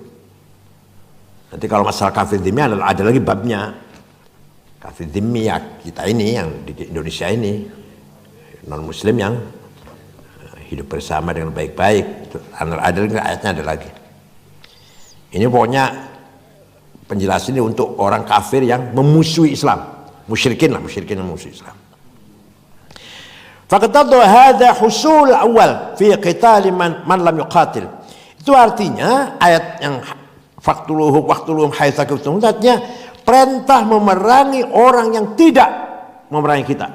Nanti kalau masalah kafir dhimmi ada lagi babnya. Kafir dhimmi ya kita ini yang di Indonesia ini, non muslim yang hidup bersama dengan baik-baik, ada lagi ayatnya, ada lagi. Ini pokoknya penjelasan ini untuk orang kafir yang memusuhi Islam, musyrikin yang memusuhi Islam. Faqatadu hadza husul awal fi qital man lam yuqatil. Itu artinya ayat yang waqtuluhum haitsu kuntum, artinya perintah memerangi orang yang tidak memerangi kita,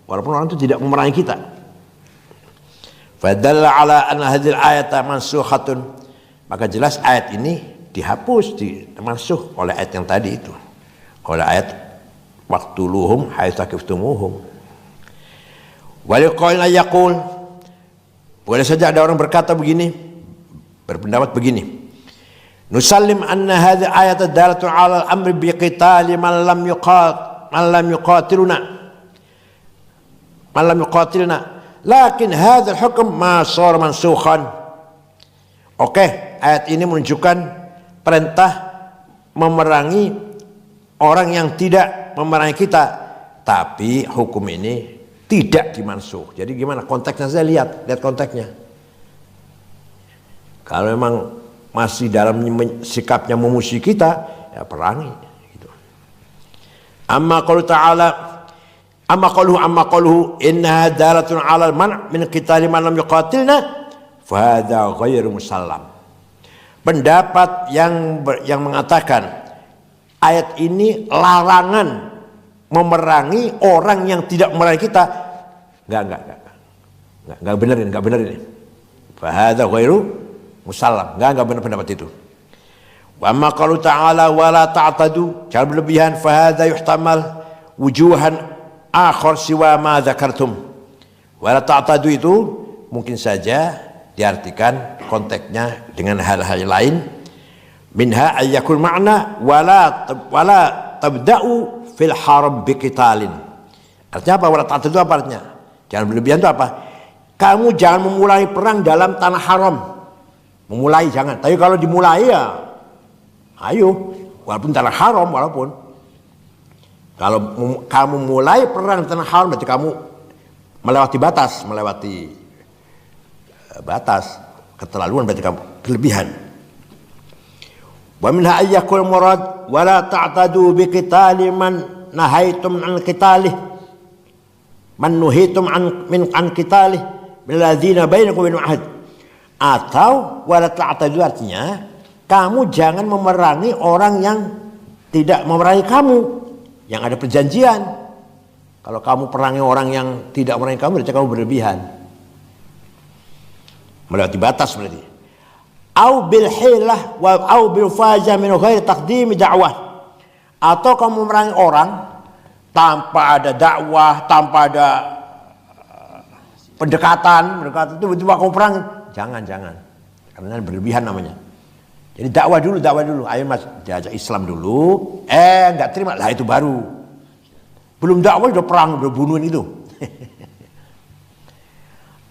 walaupun orang itu tidak memerangi kita. Fadalla ala anna hadhil ayata mansukhatun, maka jelas ayat ini dihapus, dimansuh oleh ayat yang tadi itu, oleh ayat waqtuluhum haitsu aqiftumuhum. Waliqail yaqul, boleh saja ada orang berkata begini, berpendapat begini, nusallim anna hadhihi ayat dalatun ala al-amri biqitali man lam yuqatilna lakin hadzal hukm ma sar mansukhan. Oke, ayat ini menunjukkan perintah memerangi orang yang tidak memerangi kita, tapi hukum ini tidak dimansuh. Jadi gimana konteksnya, saya lihat konteksnya. Kalau memang masih dalam sikapnya memusuhi kita, ya perangi gitu. Amma qaluhu inna dalatun 'alal man' min qitali man lam yuqatilna fa hadza ghairu musallam. Pendapat yang mengatakan ayat ini larangan memerangi orang yang tidak memerangi kita, enggak benar ini. Fa hadza ghairu musallam, enggak benar pendapat itu. Wa amma qalu ta'ala wa la ta'tadu, jangan berlebihan, fa hadza yuhtamal wujuhan akhar siwa ma dzakartum. Wa la ta'tadu itu mungkin saja diartikan konteksnya dengan hal-hal lain. Minha ayyakul ma'na wala tabda'u fil haram biqitalin. Artinya apa? Wala ta'tadu itu apa artinya? Jangan berlebihan itu apa? Kamu jangan memulai perang dalam tanah haram. Memulai jangan, tapi kalau dimulai ya ayo, walaupun tanah haram, walaupun kalau kamu mulai perang di tanah haram berarti kamu melewati batas keterlaluan, berarti kamu kelebihan. Wa minha ayyakul murad wa la ta'tadu bi qitali man nahaitum an qitalih man nuhitum an qitalih bil ladzina bainakum wa ahad. Atau wala ta'tadu artinya kamu jangan memerangi orang yang tidak memerangi kamu, yang ada perjanjian. Kalau kamu perangi orang yang tidak memerangi kamu, berarti kamu berlebihan, melewati batas berarti. Au bil hilah wa au bil faza min ghairi taqdim da'wah. Atau kamu memerangi orang tanpa ada dakwah, tanpa ada pendekatan itu tiba-tiba kamu perang. Jangan. Karena berlebihan namanya. Jadi dakwah dulu. Ayo Mas, diajak Islam dulu. Enggak terima. Lah itu baru. Belum dakwah udah perang, udah bunuhin itu.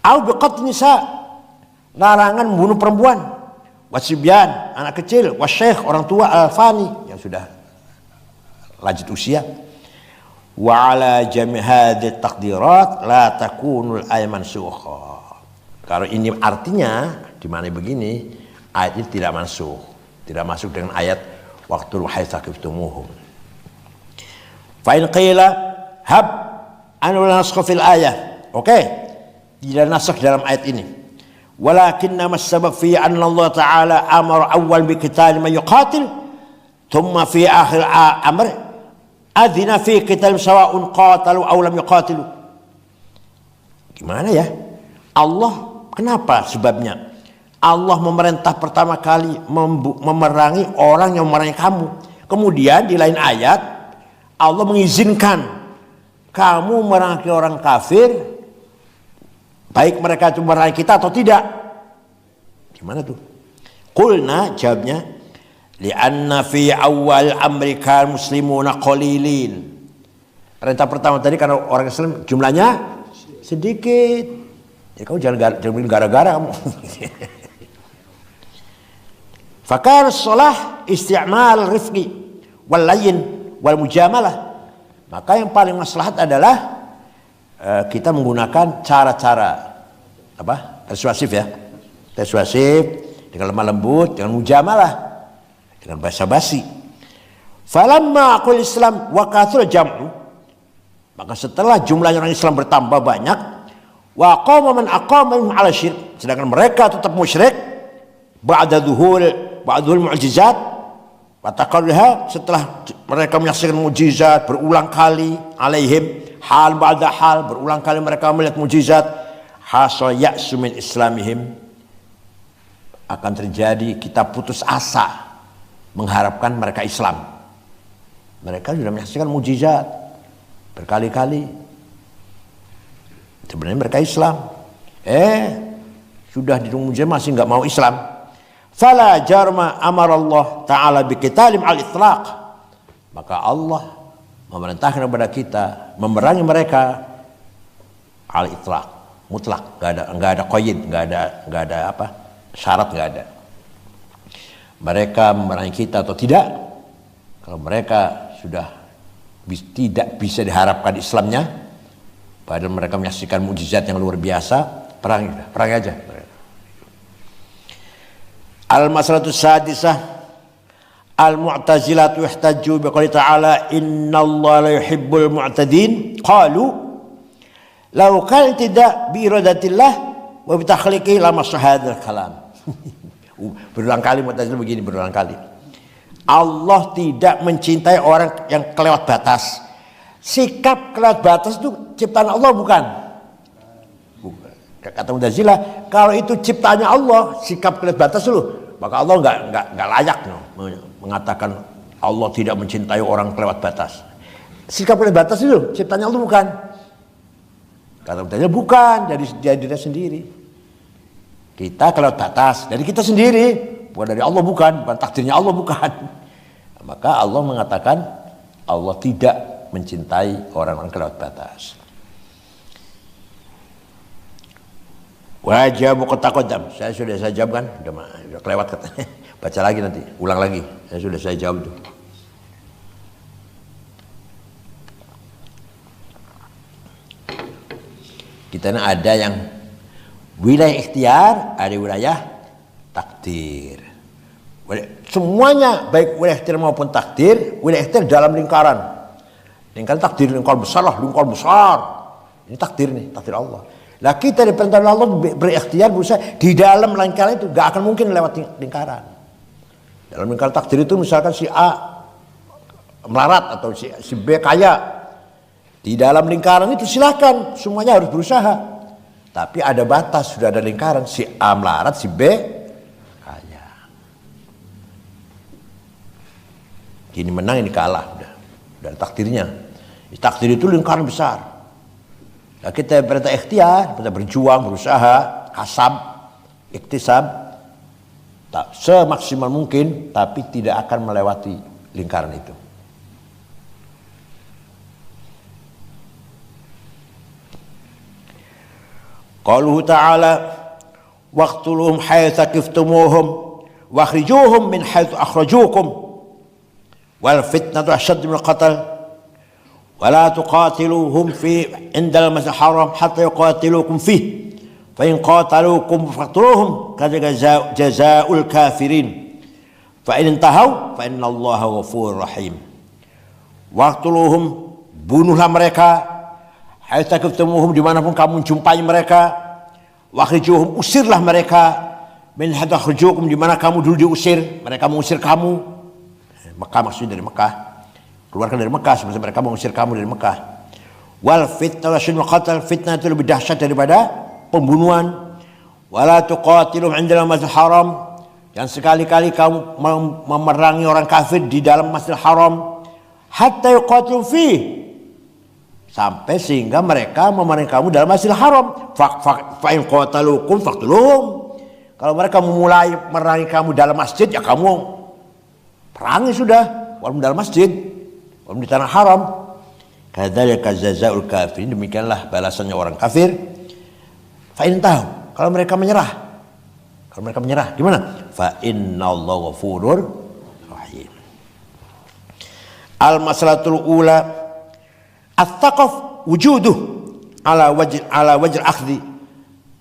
Au biqat nisa. Larangan membunuh perempuan. Wasibyan, anak kecil, wasyekh, orang tua, al-fani yang sudah lanjut usia. Wa ala jami' hadhihi taqdirat la takunul ayman mansukha. Kalau ini artinya di mana begini, ayat ini tidak masuk dengan ayat waqtul haitsa kiftumuhum. Fa in qila hab an la nasakh fil ayah. Oke. Tidak nasakh dalam ayat ini. Walakinna as-sabab fi anna Allah Ta'ala amara awal bi qital man yuqatil thumma fi akhir amr adhina fi qital sawa'un qatalu aw lam yuqatilu. Gimana ya? Allah, kenapa sebabnya? Allah memerintah pertama kali memerangi orang yang memerangi kamu. Kemudian di lain ayat Allah mengizinkan kamu memerangi orang kafir, baik mereka itu memerangi kita atau tidak. Gimana tuh? Qulna, jawabnya, li'anna fi awal amrika muslimuna qalilin. Perintah pertama tadi karena orang Islam jumlahnya sedikit. Ya kamu jangan gara-gara kamu. Fakar sholah isti'mal rifqi wal layyin wal mujamalah. Maka yang paling maslahat adalah kita menggunakan cara-cara persuasif ya, dengan lemah lembut, dengan mujamalah, dengan basa-basi. Falamma aqul Islam wa kathura jam'u, maka setelah jumlah orang Islam bertambah banyak, wa qama man aqama ala syirk, sedangkan mereka tetap musyrik, ba'da dhuhul mu'jizat wa taqarruha, setelah mereka menyaksikan mukjizat berulang kali, alaihim hal ba'da hal, berulang kali mereka melihat mukjizat, hasal ya'su min islamihim, akan terjadi kita putus asa mengharapkan mereka Islam. Mereka sudah menyaksikan mukjizat berkali-kali, sebenarnya mereka Islam, sudah di mukjizat masih nggak mau Islam. Fala jarma amara Allah Ta'ala biqitalim al-itlaq, maka Allah memerintahkan kepada kita memerangi mereka al-itlaq, mutlak, nggak ada qaid, nggak ada syarat, nggak ada. Mereka memerangi kita atau tidak, kalau mereka sudah tidak bisa diharapkan Islamnya, padahal mereka menyaksikan mukjizat yang luar biasa, perangi aja. Al-mas'alatu sadisah, al-mu'tazilatu ihtajju biqouli ta'ala innallaha la yuhibbul mu'tadin. Qalu law kana tidak bi iradatillah wa bi takhliqihi lama sahadal kalam. Berulang kali Mu'tazilah begini, berulang kali. Allah tidak mencintai orang yang kelewat batas. Sikap kelewat batas itu ciptaan Allah bukan? Kata Mu'tazilah, kalau itu ciptaannya Allah, sikap kelewat batas dulu, maka Allah nggak layak mengatakan Allah tidak mencintai orang kelewat batas. Sikap kelewat batas itu ciptaannya Allah bukan? Kata Mu'tazilah bukan, dari diri sendiri. Kita kelewat batas dari kita sendiri, bukan dari Allah, bukan takdirnya Allah, bukan. Maka Allah mengatakan Allah tidak mencintai orang-orang kelewat batas. Wajib qataqaddam. Saya jawab kan, udah kelewat katanya. Baca lagi nanti, ulang lagi. Saya jawab itu. Kita ada yang wilayah ikhtiar, ada wilayah takdir. Semuanya baik wilayah ikhtiar maupun takdir, wilayah ikhtiar dalam lingkaran. Lingkaran takdir, lingkaran besar lah, lingkaran besar. Ini takdir nih, takdir Allah. Nah kita diperintah Allah berikhtiar berusaha di dalam lingkaran itu, gak akan mungkin lewat lingkaran. Dalam lingkaran takdir itu misalkan si A melarat atau si B kaya. Di dalam lingkaran itu silakan, semuanya harus berusaha. Tapi ada batas, sudah ada lingkaran. Si A melarat, si B kaya. Ini menang, ini kalah. Udah takdirnya. Takdir itu lingkaran besar. Nah, kita perintah ikhtiar, kita berjuang, berusaha, kasab, iktisab, semaksimal mungkin, tapi tidak akan melewati lingkaran itu. Qauluhu ta'ala waqtuluhum haitsu saqiftumuhum wakhrijuhum min haitsu akhrajukum wal fitnatu ashadd min al-qatl wa la tuqatiluhum fi 'inda al-masjid al-haram hatta yuqatilukum fihi fa in qataluukum faqtuluhum kadza jazaa'ul kafirin fa in intahaw fa inna Allaha ghafurur rahim. Waqtuluhum, bunuhlah mereka, haitsu saqiftumuhum, dimanapun kamu jumpai mereka, wakhrijuhum, usirlah mereka, min haitsu akhrajukum, di mana kamu dulu diusir, mereka mengusir kamu. Mekah maksudnya dari Mekah, keluarkan dari Mekah sebenarnya mereka mengusir kamu dari Mekah. Wal fitnatu asyaddu min al-qatl, fitnah itu lebih dahsyat daripada pembunuhan. Wala tuqatiluhum 'inda al-masjidil haram, yang sekali-kali kamu memerangi orang kafir di dalam Masjidil Haram, hatta yuqatilu fi, sampai sehingga mereka memerangi kamu dalam Masjidil Haram. Fa in qataluukum faqtuluhum, kalau mereka memulai memerangi kamu dalam masjid, ya kamu perangi sudah, walaupun dalam masjid, walaupun di tanah haram. Kadzalika jazaa'ul kafirin, demikianlah balasannya orang kafir. Fa in tahu, kalau mereka menyerah. Kalau mereka menyerah, gimana? Fa innallaha ghafurur rahim. Al-masalatul ula at-taqaf wujuduh ala wajh akhdhi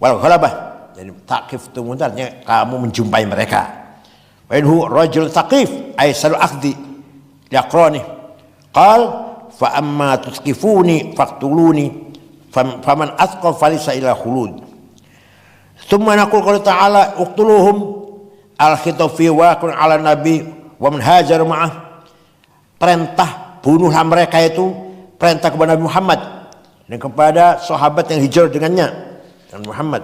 wal ghalabah. Jadi taqif itu artinya kamu menjumpai mereka. Wa inhu rajul taqif ay salu akhdhi yaqrani. Qal fa amma tusqifuni faqtuluni faman asqaf falisa ila khulud. Thumma naqul qala ta'ala uqtuluhum al-khitab fi waqin 'ala nabi wa man hajar ma'ah. Perintah bunuhlah mereka itu perintah kepada Nabi Muhammad dan kepada sahabat yang hijrah dengannya dan Muhammad.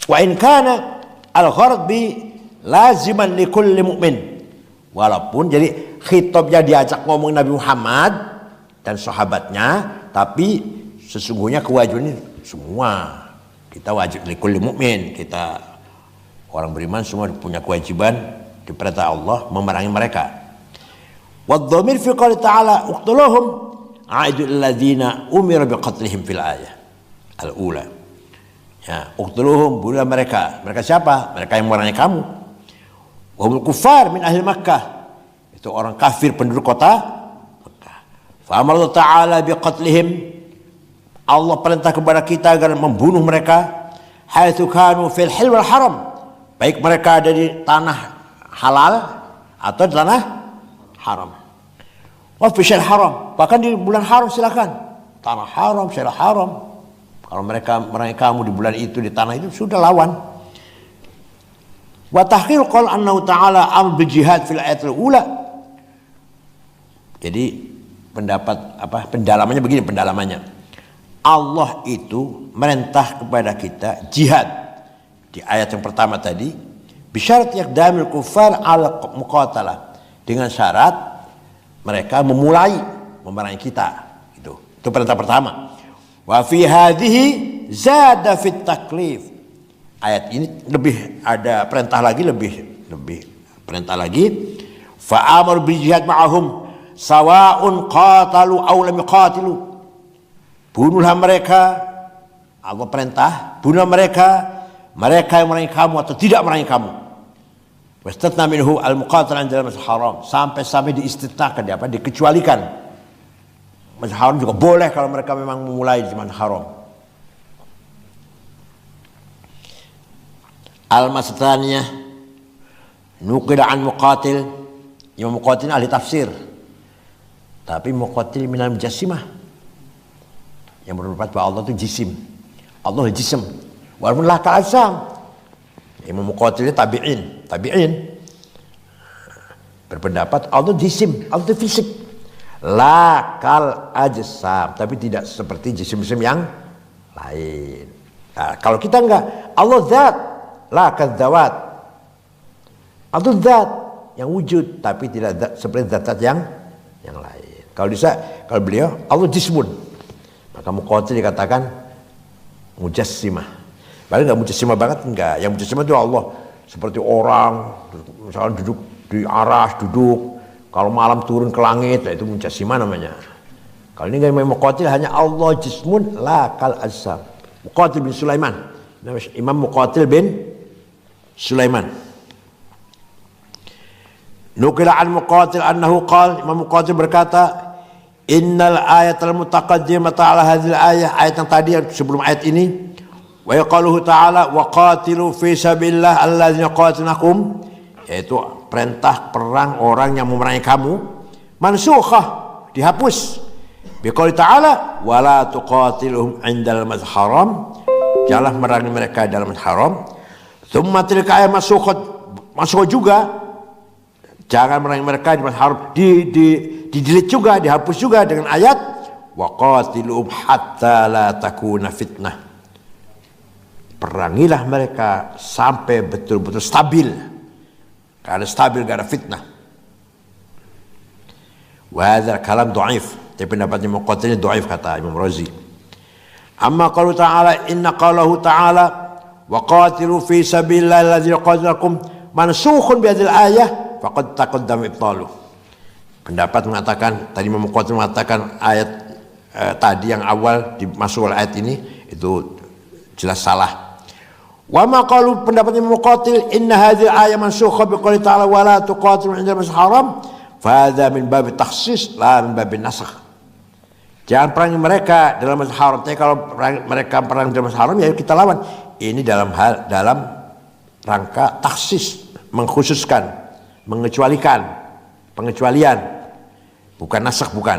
Wa in kana al-gharad bi laziman li kulli mu'min, walaupun jadi khitabnya diajak ngomong Nabi Muhammad dan sahabatnya, tapi sesungguhnya kewajiban ini semua kita wajib li kulli mu'min, kita orang beriman semua punya kewajiban diperintah Allah memerangi mereka. Wadh-dhamir fi qouli ta'ala uqtuluhum a'idul ladzina umira biqatlihim fil ayah al-ula. Ya, uqtuluhum, bunuhlah mereka. Mereka siapa? Mereka yang memerangi kamu. Wa hum kuffar min ahli Makkah, itu orang kafir penduduk kota Makkah. Fa amara ta'ala biqatlihim, Allah perintah kepada kita agar membunuh mereka haitsu kanu fil hil wal haram, baik mereka ada di tanah halal atau di tanah haram. Wa fi syahr haram, bahkan di bulan haram silakan. Tanah haram, syahr haram. Kalau mereka memerangi kamu di bulan itu, di tanah itu, sudah lawan. Wa tahqir qala annahu ta'ala amr bil jihad fil ayatil ula. Jadi pendapat pendalamannya begini, pendalamannya. Allah itu merintah kepada kita jihad di ayat yang pertama tadi, bisyarat yaqdamil kuffar al muqatalah, dengan syarat mereka memulai memerangi kita. Itu perintah pertama. Wa fi hadhihi zada fit taklif. Ayat ini lebih ada perintah lagi, lebih perintah lagi. Fa amar bil jihad ma'ahum sawa'un qatalu aw lam yuqatilu. Bunuhlah mereka, Allah perintah, bunuhlah mereka yang memerangi kamu atau tidak memerangi kamu. Wastatna minhu al-muqatalah dalam Masjidil Haram, sampai diistitnakan, dikecualikan. Masjidil Haram juga boleh kalau mereka memang memulai di Masjidil Haram. Al-masathaniyah Nuqila an Muqatil, Imam Muqatil ahli tafsir, tapi Muqatil minal mujassimah, yang berpendapat bahwa Allah itu jisim, Allah jisim, walaupun lah kal ajsam. Imam Muqatil tabi'in berpendapat Allah jisim, Allah itu fisik, la kal ajsam, tapi tidak seperti jisim-jisim yang lain. Nah, kalau kita enggak, Allah zat, la kadzawat, Allah zat yang wujud, tapi tidak zat, seperti zat-zat yang lain. Kalau beliau Allah jismun, maka Muqatil dikatakan mujassimah. Padahal enggak mujassimah banget, enggak. Yang mujassimah itu Allah seperti orang, misalnya duduk di aras, duduk, kalau malam turun ke langit, itu mujassimah namanya. Kalau ini enggak, Muqatil hanya Allah jismun la kal ajsam. Muqatil bin Sulaiman, Imam Muqatil bin Sulaiman. Nuqila an Muqatil annahu qala, Imam Muqatil berkata, innal ayatal mutaqaddimata ala hadhil ayat yang tadi sebelum ayat ini, wa yaqaluhu ta'ala wa qatilu fi sabilillah alladzina qatilunakum, yaitu perintah perang orang yang memerangi kamu, mansukhah, dihapus. Biqauli ta'ala wala tuqatiluhum 'indal masjidil haram, janganlah memerangi mereka dalam masjidil haram. Tsumma tilka ayat masukh juga, jangan memerangi mereka di masjidil haram, di-delete juga, dihapus juga dengan ayat wa qatiluhum hatta la takuna fitnah, perangilah mereka sampai betul-betul stabil, karena stabil gak ada fitnah. Wa hadzal kalam dhaif, tapi pendapatnya Muqatil dhaif kata Imam Razi. Amma qalu ta'ala inna qalahu ta'ala wa qatilu fi sabilillahi alladzina qatalakum mansukhun bi hadzal ayah faqad taqaddama ibtaluh. Pendapat mengatakan, tadi Imam Muqatil mengatakan ayat tadi yang awal dimasuk oleh ayat ini itu jelas salah. Wa ma qalu, pendapatnya Imam Muqatil inna hadzal ayah mansukha bi qouli ta'ala wa la tuqatilu 'inda al-masjidil haram fa hadza min bab takhsis la min bab nasakh. Jangan perangi mereka dalam masjidil haram. Tapi kalau mereka perang dalam masjidil haram, ya kita lawan. Ini dalam rangka taksis, mengkhususkan, mengecualikan, pengecualian, bukan nasakh, bukan.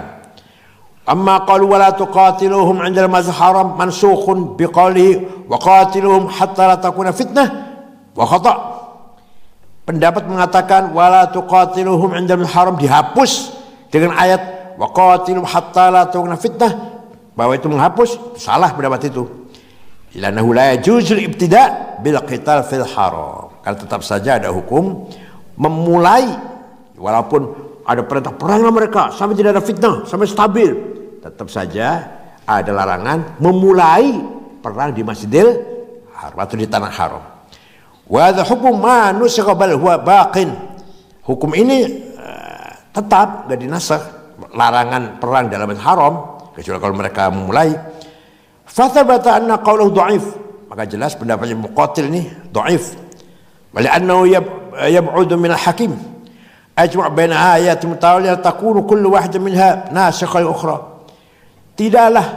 Amma qalu wa la tuqatiluhum 'inda al-masjidil haram mansukhun biqaulihi wa qatiluhum hatta la takuna fitnah wa khata'. Pendapat mengatakan wa la tuqatiluhum 'inda al-masjidil haram dihapus dengan ayat wa qatiluhum hatta la takuna fitnah, bahwa itu menghapus, salah pendapat itu. Lanahu la yajuzul ibtida' bil qital fil haram, karena tetap saja ada hukum memulai, walaupun ada perintah peranglah mereka sampai tidak ada fitnah, sampai stabil, tetap saja ada larangan memulai perang di Masjidil Haram atau di tanah haram. Wa hadza hukum ma nusikha bal huwa baqin, hukum ini tetap enggak dinasakh, larangan perang dalam Masjidil Haram kecuali kalau mereka memulai. Fathabata anna qawluhu dhaif, maka jelas pendapatnya Muqatil ini dhaif. Wa li'annahu yab'udu min al-hakim ajma' baina ayat mutawaliyah takunu kullu wahidah minha nasikha al-ukhra. Tidaklah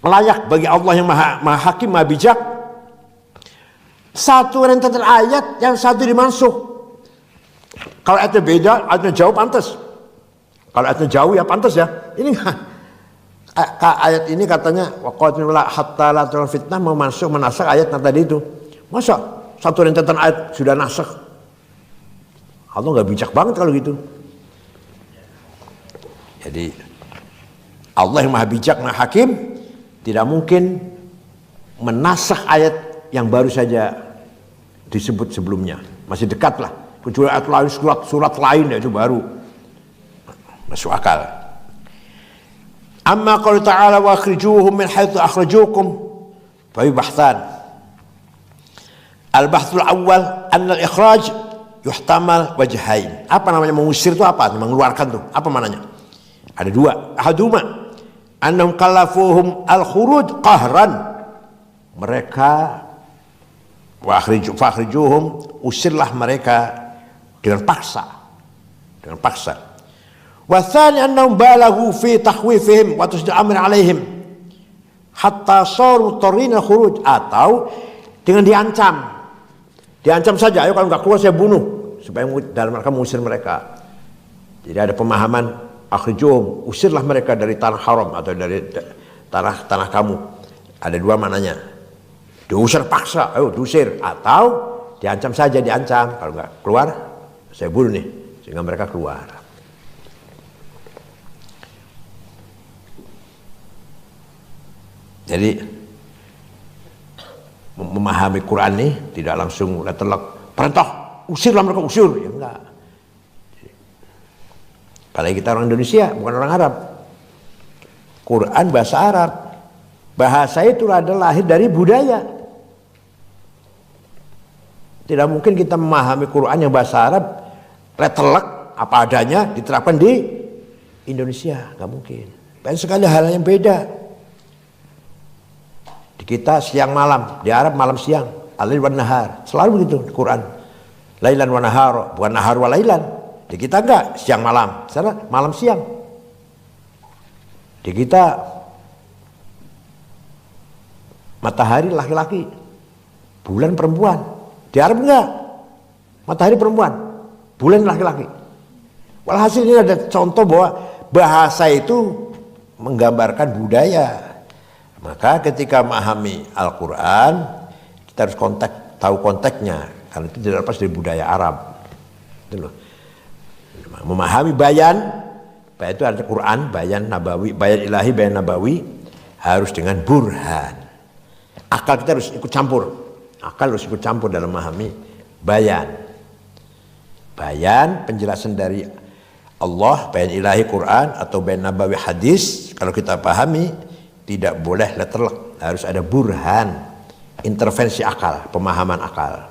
layak bagi Allah yang maha hakim, maha bijak, satu rentetan ayat yang satu dimansuh. Kalau ayatnya beda, ayatnya jauh pantas. Kalau ayatnya jauh ya pantas ya. Ini ayat ini katanya waqatilu hatta la takuna fitnah, menasakh ayat yang tadi itu. Masa satu rentetan ayat sudah nasakh? Allah nggak bijak banget kalau gitu. Jadi Allah yang maha bijak, maha hakim, tidak mungkin menasakh ayat yang baru saja disebut sebelumnya. Masih dekat lah. Kecuali ayat lain, surat lain, itu baru masuk akal. Amma qaul ta'ala wa akhrijuhum min haitsu akhrajukum fa bahtan. Al-bahthul awal anna al-ikhraj yuhtamal wajhain. Apa namanya mengusir itu apa? Mengeluarkan tuh. Apa maknanya? Ada dua. Ahaduma annahum kallafuhum al-khuruj qahran. Mereka wa akhrijuhum, usirlah mereka dengan paksa. Dengan paksa. Wa tsani annahum balaghu fi takhwifihim wa tasdid amr alaihim hatta saru tarina khuruj, atau dengan diancam Diancam saja, ayo kalau nggak keluar saya bunuh, supaya dalam rangka mengusir mereka. Jadi ada pemahaman akhrijuhum, usirlah mereka dari tanah haram atau dari tanah kamu. Ada dua maknanya, diusir paksa, ayo diusir, atau diancam saja, diancam kalau nggak keluar saya bunuh nih, sehingga mereka keluar. Jadi memahami Quran nih tidak langsung terlek perintah usirlah mereka, usir, ya enggak. Apalagi kita orang Indonesia, bukan orang Arab. Quran bahasa Arab, bahasa itu adalah lahir dari budaya. Tidak mungkin kita memahami Quran yang bahasa Arab telek apa adanya diterapkan di Indonesia, nggak mungkin. Banyak sekali hal yang beda. Di kita siang malam, di Arab malam siang, al-lail wan nahar, selalu begitu di Quran. Lailan wa nahar, bukan nahar wa lailan. Di kita enggak siang malam, sana malam siang. Di kita matahari laki-laki, bulan perempuan. Di Arab enggak, matahari perempuan, bulan laki-laki. Walhasil ini ada contoh bahwa bahasa itu menggambarkan budaya. Maka ketika memahami Al-Quran, kita harus tahu konteksnya, karena itu tidak lepas dari budaya Arab. Itu loh. Memahami bayan itu ada Quran, bayan nabawi, bayan ilahi, bayan nabawi, harus dengan burhan. Akal kita harus ikut campur, akal harus ikut campur dalam memahami bayan. Bayan penjelasan dari Allah, bayan ilahi Quran atau bayan nabawi hadis, kalau kita pahami tidak boleh letterlek, harus ada burhan, intervensi akal, pemahaman akal.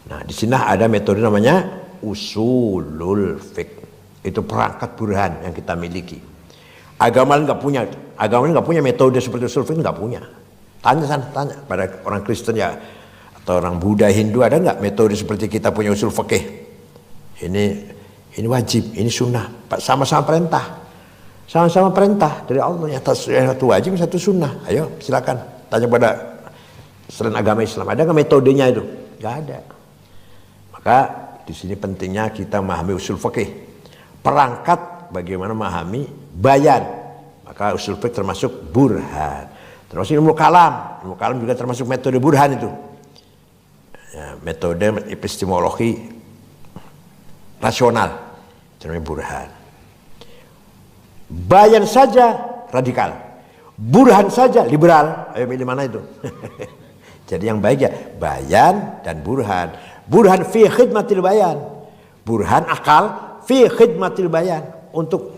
Nah, di sini ada metode namanya usulul fiqh. Itu perangkat burhan yang kita miliki. Agama nggak punya metode seperti usul fiqh, nggak punya. Tanya pada orang Kristen ya atau orang Buddha, Hindu, ada nggak metode seperti kita punya usul fikih? Ini wajib, ini sunnah, sama-sama perintah. Sama-sama perintah dari Allah, satu wajib, satu sunnah. Ayo silakan tanya pada selain agama Islam, ada nggak metodenya itu? Nggak ada. Maka di sini pentingnya kita memahami usul fikih, perangkat bagaimana memahami bayan. Maka usul fikih termasuk burhan, termasuk ilmu kalam. Ilmu kalam juga termasuk metode burhan itu. Ya, metode epistemologi rasional, namanya burhan. Bayan saja radikal, burhan saja liberal. Ayo pilih mana itu? Jadi yang baik ya bayan dan burhan. Burhan fi khidmatil bayan, burhan akal fi khidmatil bayan, untuk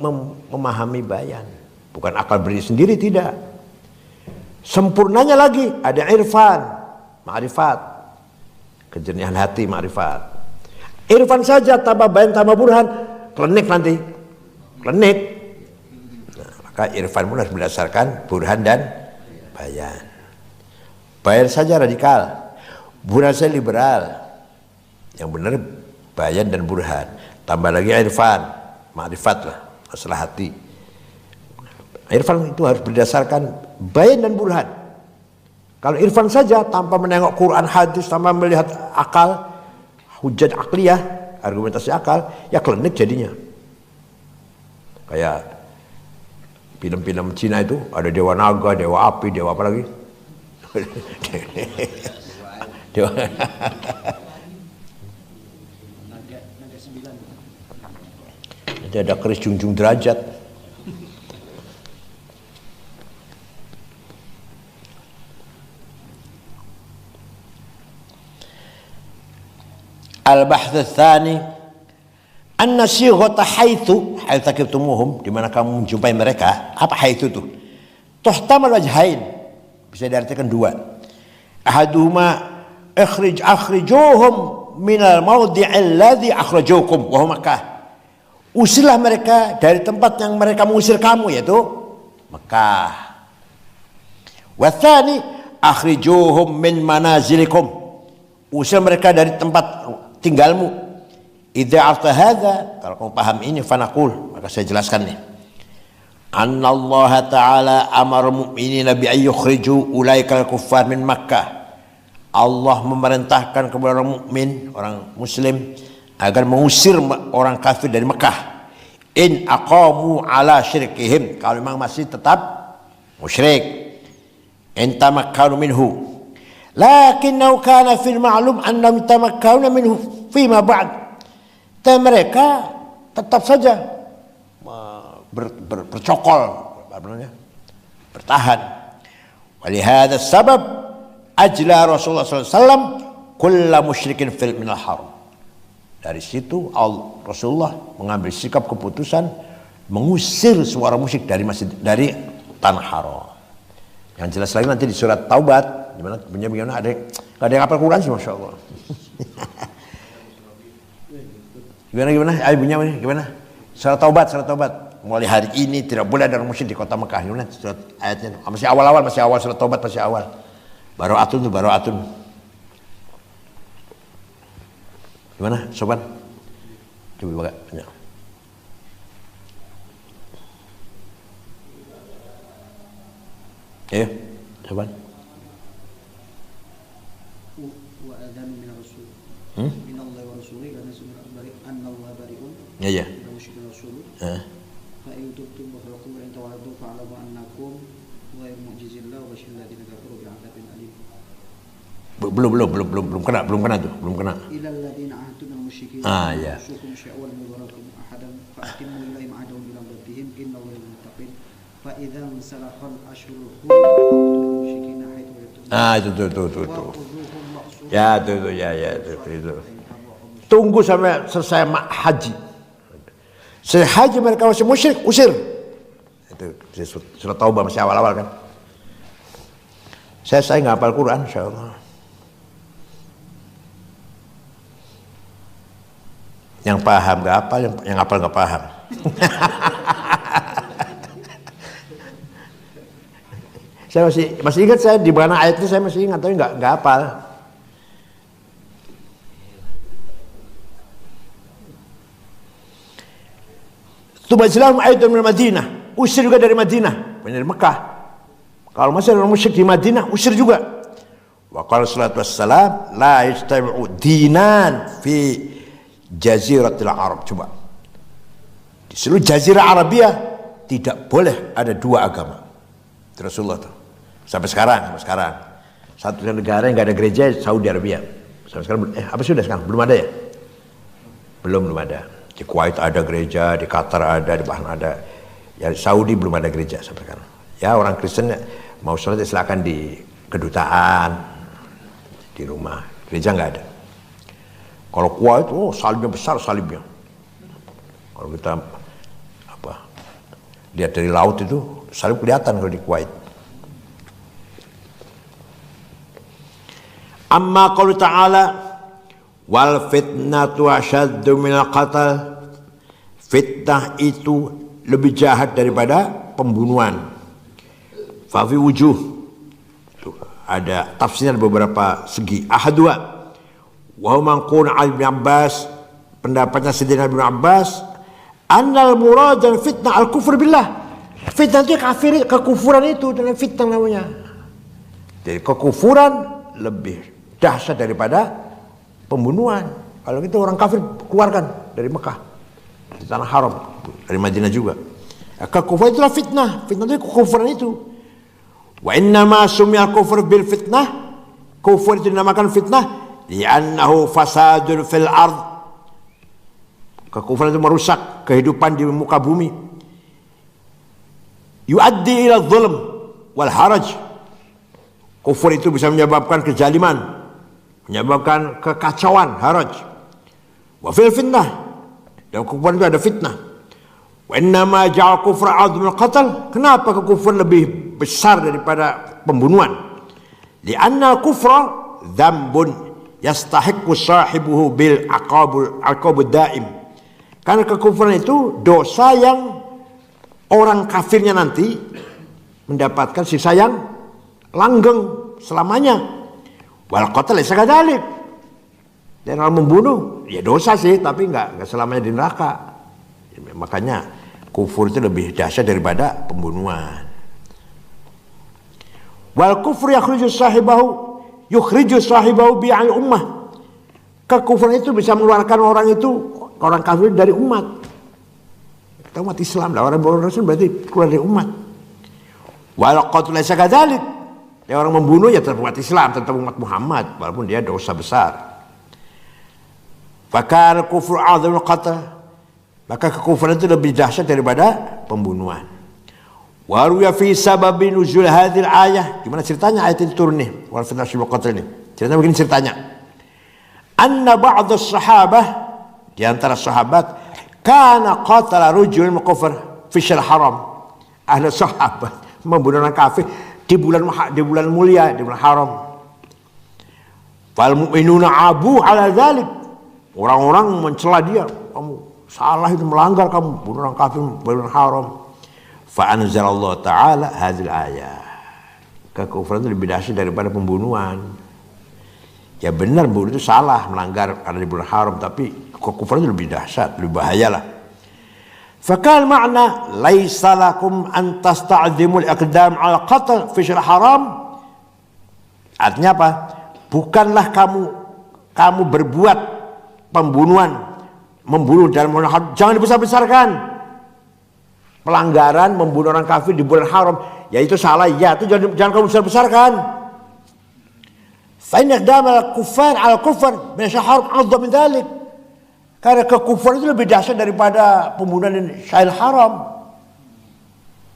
memahami bayan. Bukan akal berdiri sendiri, tidak. Sempurnanya lagi ada irfan, ma'rifat, kejernihan hati, ma'rifat. Irfan saja tambah bayan tambah burhan, klenik nanti, klenik. Maka irfan pun harus berdasarkan burhan dan bayan. Bayan saja radikal, burhan saja liberal. Yang benar bayan dan burhan. Tambah lagi irfan, ma'rifat lah, masalah hati. Irfan itu harus berdasarkan bayan dan burhan. Kalau irfan saja tanpa menengok Quran, hadis, tanpa melihat akal, hujjah akliyah, argumentasi akal, ya klinik jadinya. Kayak film-film Cina itu ada dewa naga, dewa api, dewa apa lagi? Dewa. Nanti ada keris junjung derajat. Al-bahth ats-tsani anna sighata haitsu takibtumuhum, di mana kamu menjumpai mereka. Apa haitsu itu? Tuhtamal wajhain, bisa diartikan dua. Ahaduhuma akhrijuhum minal mawdi'il ladzi akhrajukum wa huwa Makkah. Usirlah mereka dari tempat yang mereka mengusir kamu, yaitu Mekah. Wa tsani akhrijuhum min manazilikum, usir mereka dari tempat tinggalmu. Idza arta hadza, kalau kamu paham ini, fanaqul, maka saya jelaskan nih. Anna Allah Ta'ala amara mu'minina bi ayyukhriju ulaikal kuffar min Makkah. Allah memerintahkan kepada orang mukmin, orang muslim agar mengusir orang kafir dari Mekah. In aqamu ala syirkihim, kalau memang masih tetap musyrik. In tamakkanu minhu. Lakinnahu kana fil ma'lum annahum tamakkanu minhu fima ba'd. Dan mereka tetap saja bercokol, apa namanya? Bertahan. Walihada sabab ajla Rasulullah SAW kulla musyrikin fil minal haram. Dari situ Rasulullah mengambil sikap keputusan mengusir semua orang musyrik dari tanah haram. Yang jelas lagi nanti di surat Taubat. Gimana ada yang hafal Quran sih, masya Allah. Gimana? Ayo bunyinya gimana? Surat Taubat. Mulai hari ini tidak boleh ada orang musyrik di kota Mekah. Gimana surat ayatnya? Masih awal surat Taubat, masih awal. Baro'atun. Gimana, Soban? Coba baca. Soban. Wa adzanu min rasul. Min Allah wa rasulih karena semua bari anallahu bariun. Ya. Musyrik rasul. Fa in tubtum wa falakum wa in tawalladum fa'lamu annakum ghairu mu'jizillah wa bashiril ladzina kafaru bi'adzabin alim. Belum kena tuh. Ilal ladzina ahadtum minal musyrikin. Ya. Syukum sya'wal mudharakum ahadan fa'timu ilaihim ahadahum ila rabbihim innahu lil muttaqin. Fa idza salakhal ashhurul hurum musyrikin haitsu Itu. Ya, itu. Tunggu sampai selesai haji. Selesai haji mereka masih musyrik, usir. Itu surat Taubah masih awal-awal kan. Saya nggak hafal Quran, insyaallah. Yang paham nggak hafal, yang hafal nggak paham. Saya masih ingat, saya di mana ayat itu saya masih ingat, tapi nggak hafal. Tubajilahum aidan min Madinah, usir juga dari Madinah, dari Mekah. Kalau masih ada orang musyrik di Madinah, usir juga. Wa qala sallallahu alaihi wasallam la yastami'u dinan fi jaziratil Arab. Coba. Di seluruh jazirah Arabia tidak boleh ada dua agama. Itu Rasulullah tuh. Sampai sekarang. Satu negara yang nggak ada gereja, Saudi Arabia. Sampai sekarang apa sudah sekarang? Belum ada ya? Belum ada. Di Kuwait ada gereja, di Qatar ada, di Bahrain ada. Ya Saudi belum ada gereja sampai sekarang. Ya orang Kristen mau sholat silakan di kedutaan, di rumah. Gereja nggak ada. Kalau Kuwait, salibnya besar salibnya. Kalau kita lihat dari laut itu salib kelihatan kalau di Kuwait. Amma qaulu ta'ala wal fitnatu asyaddu minal qatl. Fitnah itu lebih jahat daripada pembunuhan. Fa fi wujuh. Ada tafsirnya beberapa segi. Ahadua wa man qala Ali bin Abbas, pendapatnya Sayyidina Ibnu Abbas, annal murad dan fitnah al-kufr billah. Fitnah itu kafir, kekufuran itu dengan fitnah namanya. Jadi kekufuran lebih dahsyat daripada pembunuhan. Kalau itu orang kafir keluarkan dari Mekah, dari tanah haram, dari Madinah juga. Kekufuran itulah fitnah. Fitnah itu kekufuran itu. Wa inna ma sumiyal kufur bil fitnah. Kufur itu dinamakan fitnah li'annahu fasadun fil ard. Kekufuran itu merusak kehidupan di muka bumi. Yuaddi ila zulm wal haraj. Kufur itu bisa menyebabkan kezaliman, menyebabkan kekacauan, haraj. Wa fil fitnah, dan kekufuran itu ada fitnah. Wa innama ja'al kufra a'dhamul qatl. Kenapa kekufuran lebih besar daripada pembunuhan? Li'anna kufra dzambun yastahiqqu sahibuhu bil aqabud daim. Karena kekufuran itu dosa yang orang kafirnya nanti mendapatkan siksa yang langgeng selamanya. Wal qatl laysa kadzalik. Dan kalau membunuh ya dosa sih, tapi enggak selamanya di neraka. Makanya kufur itu lebih dahsyat daripada pembunuhan. Wal kufru yakhruju sahibahu yukhriju sahibahu bi'al ummah. Kekufuran itu bisa mengeluarkan orang kafir dari umat. Kita umat Islam lah, orang Rasul berarti keluar dari umat. Walau qatl laisa kadzalik. Ya, orang membunuh ya tetap umat Islam, tetap umat Muhammad walaupun dia dosa besar. Fakal kufru a'dzamul qatl. Maka kekufuran itu lebih dahsyat daripada pembunuhan. Wa ruya fi sababi nuzul hadhil ayah. Gimana ceritanya ayat itu turun nih? Wal fitnah syibul qatl ini. Ceritanya begini ceritanya. Anna ba'd as-sahabah, di antara sahabat, kana qatala rajul kufar fi syahr haram. Ahli sahabat membunuh orang kafir di bulan mulia, di bulan haram. Fal mu'minuna abu ala dzalik. Orang-orang mencela dia, kamu salah itu, melanggar, kamu bunuh orang kafir bulan haram. Fa anzalallahu ta'ala hadzal ayah. Kekufuran itu lebih dahsyat daripada pembunuhan. Ya benar, bunuh itu salah, melanggar karena di bulan haram, tapi kekufuran itu lebih dahsyat, lebih bahayalah. Fakal makna laisa lakum an tasta'dzimul iqdam al qatl fi syahr haram. Artinya apa? Bukanlah kamu berbuat pembunuhan, membunuh dalam bulan haram, jangan dibesar-besarkan. Pelanggaran membunuh orang kafir di bulan haram, ya itu salah, ya itu jangan kamu besar-besarkan. Fa inna iqdam al kuffar al kufr min syahr haram a'dzam min dzalik. Karena kekufuran itu lebih dahsyat daripada pembunuhan di syahr haram.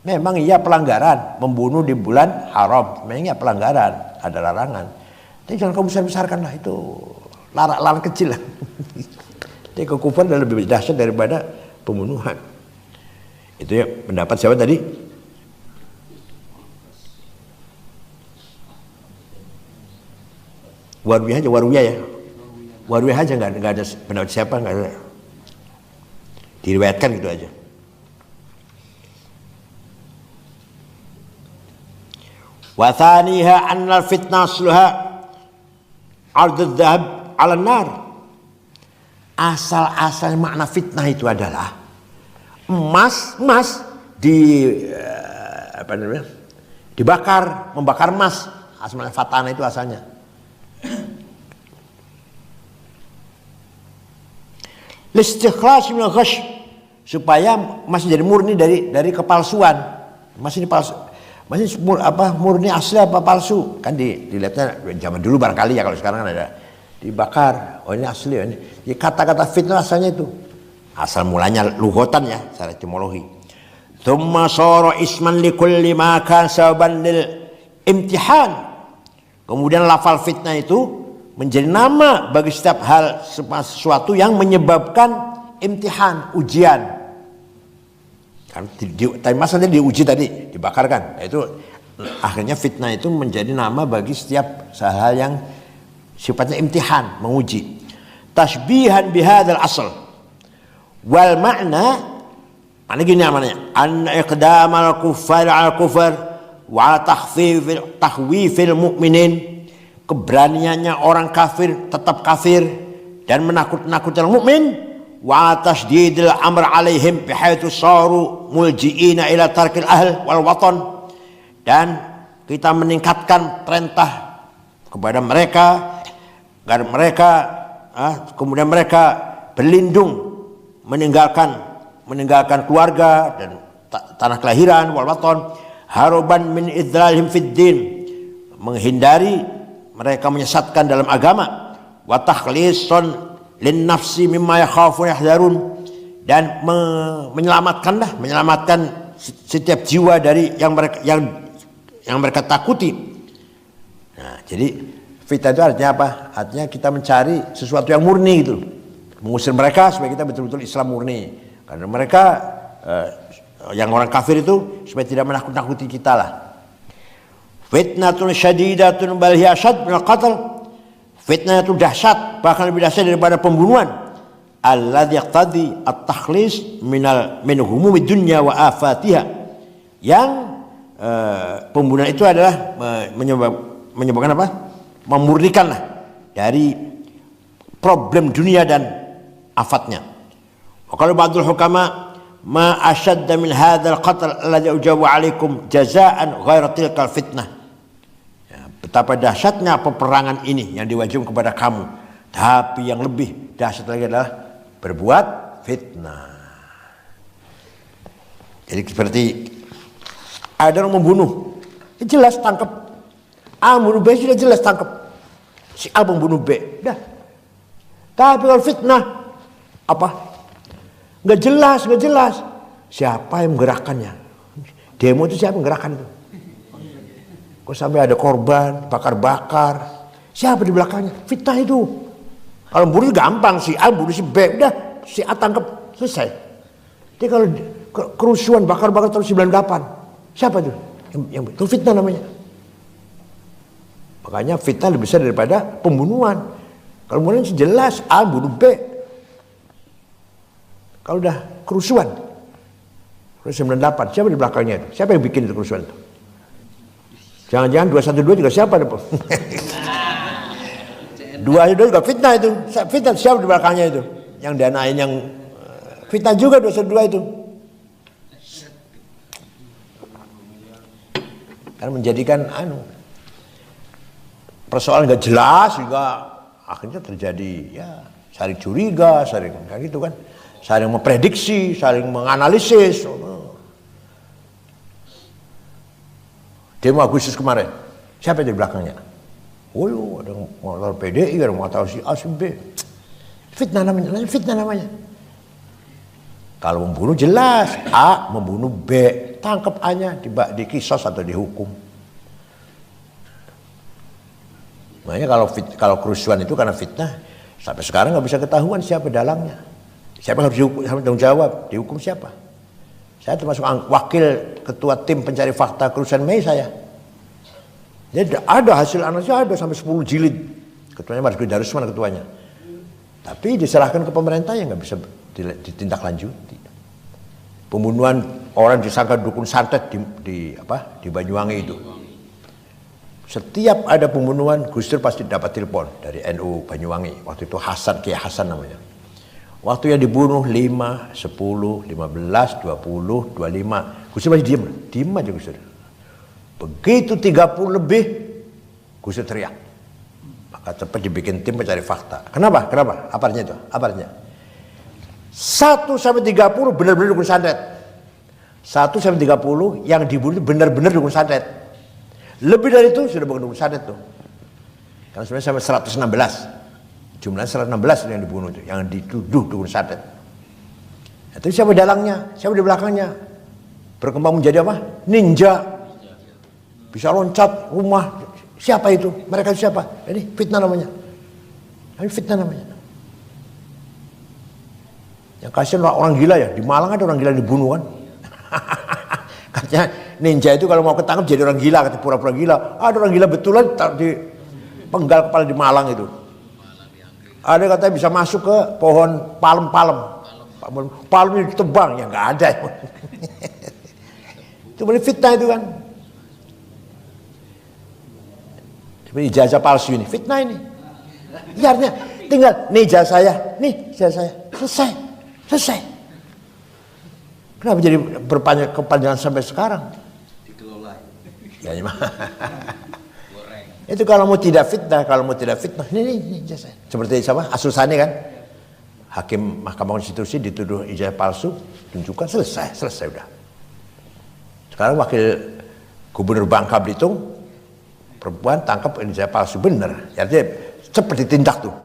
Memang iya pelanggaran, membunuh di bulan haram, memang iya pelanggaran, ada larangan. Tapi jangan kamu besar-besarkan lah, itu larangan kecil lah. Jadi kekufuran lebih dahsyat daripada pembunuhan. Itu ya pendapat siapa tadi? Warwiyah ya. Warwiyah aja, nggak ada pendapat siapa, nggak ada. Diriwayatkan gitu aja. Wa thaniha annal fitnah asluha ardud dhahab 'ala nar. Asal makna fitnah itu adalah emas dibakar, membakar emas. Asalnya fatana itu asalnya. Listikhlas min al-ghash, supaya masih jadi murni dari kepalsuan. Masih dipalsu. Masih murni asli apa palsu? Kan dilihatnya zaman dulu barangkali ya, kalau sekarang kan ada dibakar. Oh ini asli, ini. Ya, kata-kata fitnah asalnya itu. Asal mulanya lughatan ya, secara etimologi. Tsumma sara isman li kulli ma kan sababan lil imtihan. Kemudian lafal fitnah itu menjadi nama bagi setiap hal, sesuatu yang menyebabkan imtihan, ujian. Kan tadi masalahnya diuji tadi, dibakarkan. Nah, itu akhirnya fitnah itu menjadi nama bagi setiap hal yang sifatnya imtihan, menguji. Tashbihan bihadzal asal. Wal makna gini namanya, an iqdamal kuffar al kufar wa tahwifil mu'minin. Keberaniannya orang kafir tetap kafir dan menakut-nakuti orang mukmin, wa tasdidil amr alaihim bihaitsu saru muljiina ila tarkil ahl wal watan, dan kita meningkatkan perintah kepada mereka agar mereka kemudian mereka berlindung meninggalkan keluarga dan tanah kelahiran, wal watan, haruban min idlalihim fid din, menghindari mereka menyesatkan dalam agama, wa takhlisun lin nafsi mimma yakhafun yahdharun, dan menyelamatkan setiap jiwa dari yang mereka takuti. Nah, jadi fitnah itu artinya apa? Artinya kita mencari sesuatu yang murni gitu, mengusir mereka supaya kita betul-betul Islam murni. Karena mereka yang orang kafir itu supaya tidak menakut-nakuti kita lah. Fitnatun syadidatun bal hiya asyad min al-qatl. Fitnah itu dahsyat, bahkan lebih dahsyat daripada pembunuhan. Alladzi yaqtadi at-takhlis min humumid dunya wa afatiha. Yang pembunuhan itu adalah menyebabkan apa? Memurnikanlah dari problem dunia dan afatnya. Wa qala ba'dul hukama ma ashadda min hadzal qatl alladzi ujabu alaikum jazaan ghaira tilkal fitnah. Betapa dahsyatnya peperangan ini yang diwajibkan kepada kamu. Tapi yang lebih dahsyat lagi adalah berbuat fitnah. Jadi seperti ada orang membunuh, jelas tangkap. A membunuh B sudah jelas tangkap. Si A membunuh B, dah. Tapi kalau fitnah apa? Nggak jelas. Siapa yang menggerakkannya? Demo itu siapa yang menggerakkan itu? Kok sampai ada korban, bakar-bakar? Siapa di belakangnya? Fitnah itu. Kalau bunuh gampang, si A bunuh si B, udah si A tangkap, selesai. Jadi kalau kerusuhan bakar-bakar tahun 98, siapa itu? Yang itu fitnah namanya. Makanya fitnah lebih besar daripada pembunuhan. Kalau pembunuhan jelas A bunuh B. Kalau udah kerusuhan, 98, siapa di belakangnya itu? Siapa yang bikin itu kerusuhan itu? Jangan-jangan 212 juga siapa itu? 212 juga fitnah itu. Fitnah siapa di belakangnya itu? Yang danain yang fitnah juga 212 itu. Karena menjadikan persoalan nggak jelas juga akhirnya terjadi ya saling curiga, saling kayak gitu kan, saling memprediksi, saling menganalisis. Demo Agustus kemarin, siapa di belakangnya? Oh, ada motor PDI, ada motor si A, si B. Fitnah namanya. Kalau membunuh jelas, A membunuh B, tangkap A-nya, dikisos atau dihukum. Makanya kalau kerusuhan itu karena fitnah, sampai sekarang nggak bisa ketahuan siapa dalangnya, siapa harus tanggung jawab, dihukum siapa. Saya termasuk wakil ketua tim pencari fakta kerusuhan Mei saya. Jadi ada hasil analisis, ada sampai 10 jilid. Ketuanya Marzuki Darusman ketuanya. Tapi diserahkan ke pemerintah yang nggak bisa ditindaklanjuti. Pembunuhan orang disangka dukun santet di Banyuwangi itu. Setiap ada pembunuhan, Gus Dur pasti dapat telepon dari NU Banyuwangi. Waktu itu Kiai Hasan namanya. Waktu yang dibunuh 5, 10, 15, 20, 25. Gus Dur masih diem aja Gus Dur. Begitu 30 lebih, Gus Dur teriak. Maka cepat dibikin tim mencari fakta. Kenapa? Apa artinya itu? Apa artinya? 1 sampai 30 benar-benar dukun santet. 1 sampai 30 yang dibunuh benar-benar dukun santet. Lebih dari itu sudah bukan dukun santet tuh. Karena sebenarnya sampai 116. Jumlahnya 116 yang dibunuh itu, yang dituduh dukun santet. Itu siapa dalangnya? Siapa di belakangnya? Berkembang menjadi apa? Ninja. Bisa loncat rumah. Siapa itu? Mereka siapa? Ini fitnah namanya. Yang kasihan orang gila ya. Di Malang ada orang gila dibunuh kan. Katanya ninja itu kalau mau ketangkep jadi orang gila, kata pura-pura gila. Ada orang gila betulan di penggal kepala di Malang itu. Ada katanya bisa masuk ke pohon palem. Palem itu ditebang, ya nggak ada. Itu boleh fitnah itu kan. Seperti ijazah palsu ini, fitnah ini. Ya, artinya tinggal nih ijazah saya, selesai. Kenapa jadi kepanjangan sampai sekarang? Dikelola. Ya, itu kalau mau tidak fitnah, ini ijazah. Seperti siapa? Asusani kan? Hakim Mahkamah Konstitusi dituduh ijazah palsu, tunjukkan, selesai udah. Sekarang wakil Gubernur Bangka Belitung perempuan tangkap ijazah palsu, bener. Artinya cepat ditindak tuh.